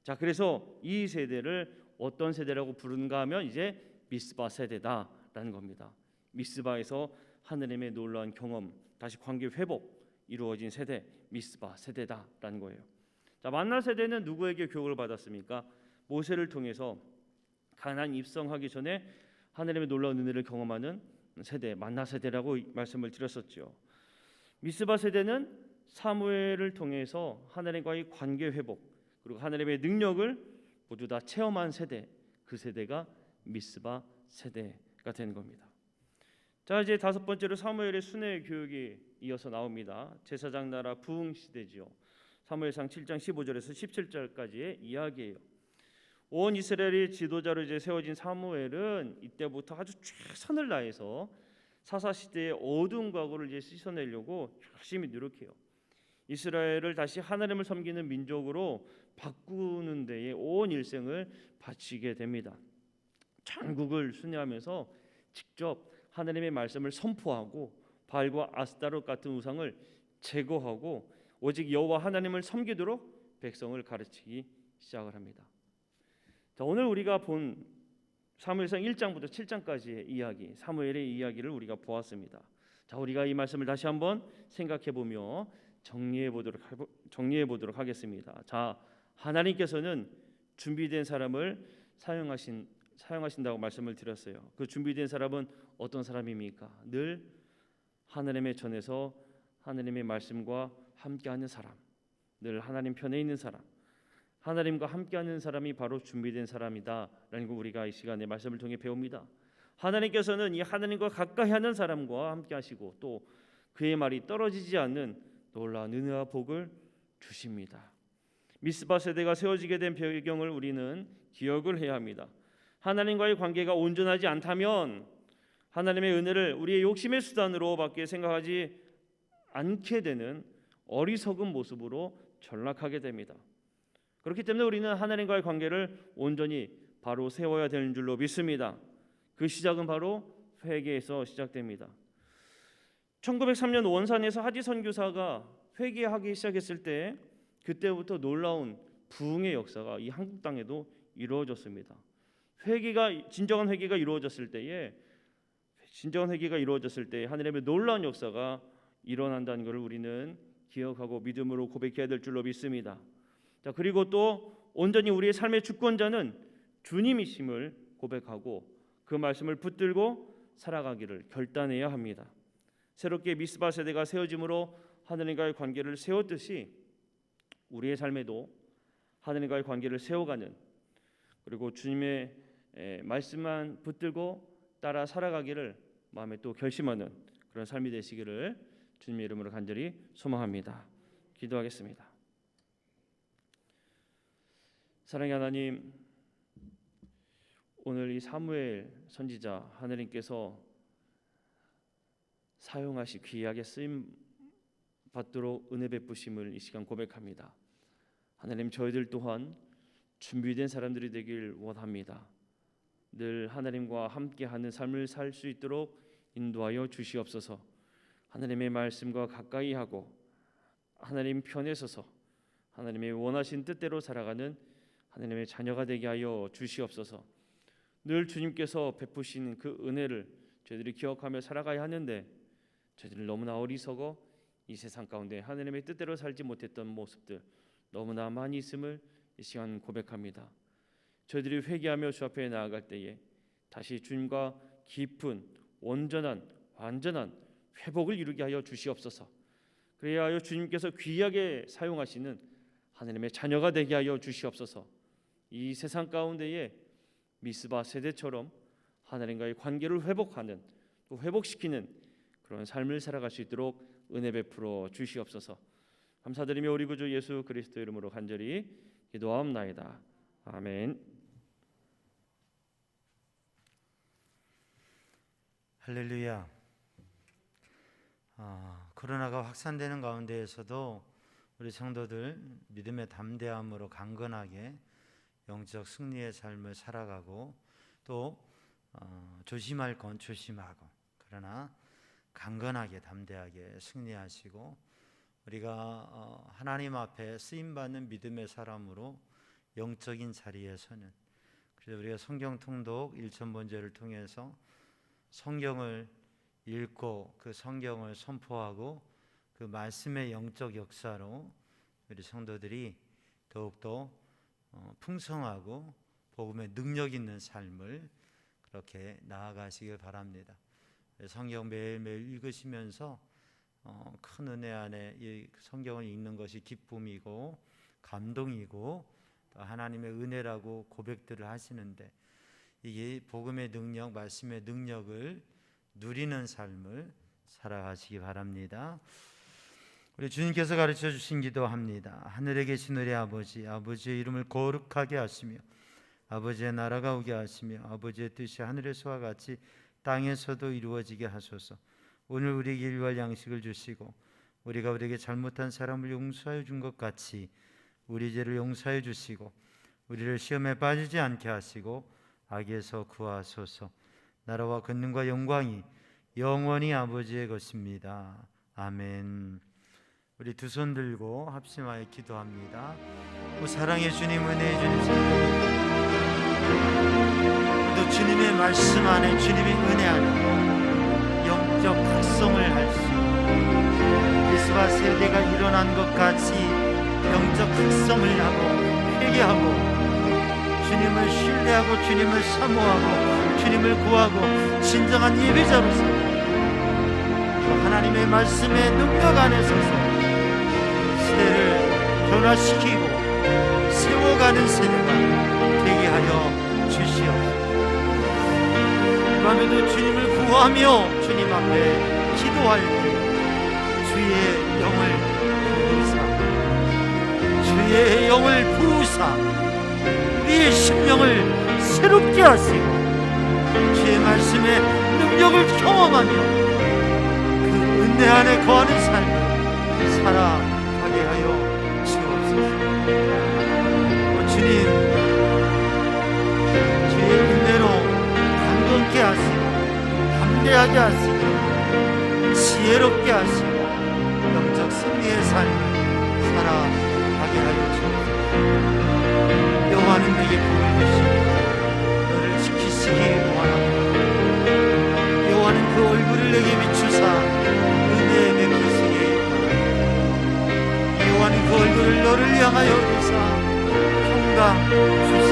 자, 그래서 이 세대를 어떤 세대라고 부르는가 하면 이제 미스바 세대다라는 겁니다. 미스바에서 하나님의 놀라운 경험, 다시 관계 회복 이루어진 세대, 미스바 세대다라는 거예요. 자, 만나 세대는 누구에게 교육을 받았습니까? 모세를 통해서 가나안 입성하기 전에 하나님의 놀라운 은혜를 경험하는 세대, 만나 세대라고 말씀을 드렸었죠. 미스바 세대는 사무엘을 통해서 하나님과의 관계 회복, 그리고 하나님의 능력을 모두 다 체험한 세대, 그 세대가 미스바 세대가 되는 겁니다. 자, 이제 다섯 번째로 사무엘의 순회 교육이 이어서 나옵니다. 제사장 나라 부흥 시대지요. 사무엘상 7장 15절에서 17절까지의 이야기예요. 온 이스라엘의 지도자로 이제 세워진 사무엘은 이때부터 아주 최선을 다해서 사사 시대의 어두운 과거를 이제 씻어내려고 열심히 노력해요. 이스라엘을 다시 하나님을 섬기는 민족으로 바꾸는 데에 온 일생을 바치게 됩니다. 전국을 순회하면서 직접 하나님의 말씀을 선포하고 바알과 아스타롯 같은 우상을 제거하고 오직 여호와 하나님을 섬기도록 백성을 가르치기 시작을 합니다. 자, 오늘 우리가 본 사무엘상 1장부터 7장까지의 이야기, 사무엘의 이야기를 우리가 보았습니다. 자, 우리가 이 말씀을 다시 한번 생각해 보며 정리해 보도록 하겠습니다. 자, 하나님께서는 준비된 사람을 사용하신다고 말씀을 드렸어요. 그 준비된 사람은 어떤 사람입니까? 늘 하나님의 전에서 하나님의 말씀과 함께하는 사람, 늘 하나님 편에 있는 사람, 하나님과 함께하는 사람이 바로 준비된 사람이다라는 거 우리가 이 시간에 말씀을 통해 배웁니다. 하나님께서는 이 하나님과 가까이하는 사람과 함께하시고 또 그의 말이 떨어지지 않는 놀라운 은혜와 복을 주십니다. 미스바 세대가 세워지게 된 배경을 우리는 기억을 해야 합니다. 하나님과의 관계가 온전하지 않다면 하나님의 은혜를 우리의 욕심의 수단으로밖에 생각하지 않게 되는 어리석은 모습으로 전락하게 됩니다. 그렇기 때문에 우리는 하나님과의 관계를 온전히 바로 세워야 되는 줄로 믿습니다. 그 시작은 바로 회개에서 시작됩니다. 1903년 원산에서 하지 선교사가 회개하기 시작했을 때 그때부터 놀라운 부흥의 역사가 이 한국 땅에도 이루어졌습니다. 진정한 회개가 이루어졌을 때에 하나님의 놀라운 역사가 일어난다는 것을 우리는 기억하고 믿음으로 고백해야 될 줄로 믿습니다. 자, 그리고 또 온전히 우리의 삶의 주권자는 주님이심을 고백하고 그 말씀을 붙들고 살아가기를 결단해야 합니다. 새롭게 미스바 세대가 세워짐으로 하나님과의 관계를 세웠듯이 우리의 삶에도 하나님과의 관계를 세워가는, 그리고 주님의 말씀만 붙들고 따라 살아가기를 마음에 또 결심하는 그런 삶이 되시기를 주님의 이름으로 간절히 소망합니다. 기도하겠습니다. 사랑의 하나님, 오늘 이 사무엘 선지자 하나님께서 사용하시 귀하게 쓰임 받도록 은혜 베푸심을 이 시간 고백합니다. 하나님, 저희들 또한 준비된 사람들이 되길 원합니다. 늘 하나님과 함께하는 삶을 살 수 있도록 인도하여 주시옵소서. 하나님의 말씀과 가까이 하고 하나님 편에 서서 하나님의 원하신 뜻대로 살아가는 하나님의 자녀가 되게 하여 주시옵소서. 늘 주님께서 베푸신 그 은혜를 저희들이 기억하며 살아가야 하는데 저희들이 너무나 어리석어 이 세상 가운데 하나님의 뜻대로 살지 못했던 모습들 너무나 많이 있음을 이 시간 고백합니다. 저희들이 회개하며 주 앞에 나아갈 때에 다시 주님과 깊은 온전한 완전한 회복을 이루게 하여 주시옵소서. 그래야 하여 주님께서 귀하게 사용하시는 하나님의 자녀가 되게 하여 주시옵소서. 이 세상 가운데에 미스바 세대처럼 하나님과의 관계를 회복하는, 또 회복시키는 그런 삶을 살아갈 수 있도록 은혜 베풀어 주시옵소서. 감사드리며 우리 구주 예수 그리스도 이름으로 간절히 기도하옵나이다. 아멘. 할렐루야. 코로나가 확산되는 가운데에서도 우리 성도들 믿음의 담대함으로 강건하게 영적 승리의 삶을 살아가고 또 조심할 건 조심하고 그러나 강건하게 담대하게 승리하시고 우리가 하나님 앞에 쓰임받는 믿음의 사람으로 영적인 자리에 서는, 그래서 우리가 성경 통독 1000번제를 통해서 성경을 읽고 그 성경을 선포하고 그 말씀의 영적 역사로 우리 성도들이 더욱더 풍성하고 복음의 능력 있는 삶을 그렇게 나아가시길 바랍니다. 성경 매일매일 읽으시면서 큰 은혜 안에 이 성경을 읽는 것이 기쁨이고 감동이고 또 하나님의 은혜라고 고백들을 하시는데, 이게 복음의 능력, 말씀의 능력을 누리는 삶을 살아가시기 바랍니다. 우리 주님께서 가르쳐 주신 기도합니다. 하늘에 계신 우리 아버지, 아버지의 이름을 거룩하게 하시며 아버지의 나라가 오게 하시며 아버지의 뜻이 하늘에서와 같이 땅에서도 이루어지게 하소서. 오늘 우리에게 일용할 양식을 주시고 우리가 우리에게 잘못한 사람을 용서하여 준 것 같이 우리 죄를 용서해 주시고 우리를 시험에 빠지지 않게 하시고 악에서 구하소서. 나라와 권능과 영광이 영원히 아버지의 것입니다. 아멘. 우리 두 손 들고 합심하여 기도합니다. 오 사랑의 주님, 은혜의 주님, 또 주님의 말씀 안에, 주님의 은혜 안에 영적 각성을 할 수 있는 미스바 세대가 일어난 것 같이 영적 각성을 하고 회개하고 주님을 신뢰하고 주님을 사모하고 주님을 구하고 진정한 예배자로서 하나님의 말씀의 능력 안에 서서 시대를 변화시키고 세워가는 세대가 되게 하여 주시옵소서. 이 밤에도 주님을 구하며 주님 앞에 기도할 때 주의 영을 부으사 우리의 심령을 새롭게 하시고 주의 말씀의 능력을 경험하며 그 은혜 안에 거하는 삶을 살아가게 하여 주옵소서. 주님, 주의 은혜로 강건케 하시고 담대하게 하시고 지혜롭게 하시고 영적 승리의 삶을 살아가게 하여 주옵소서. 여호와는 내게 복을 주시고 너를 지키시기 원하고 여호와는 그 얼굴을 내게 비추사 은혜 베푸시기 원하고 여호와는 그 얼굴을 너를 향하여 비사 주시옵소서.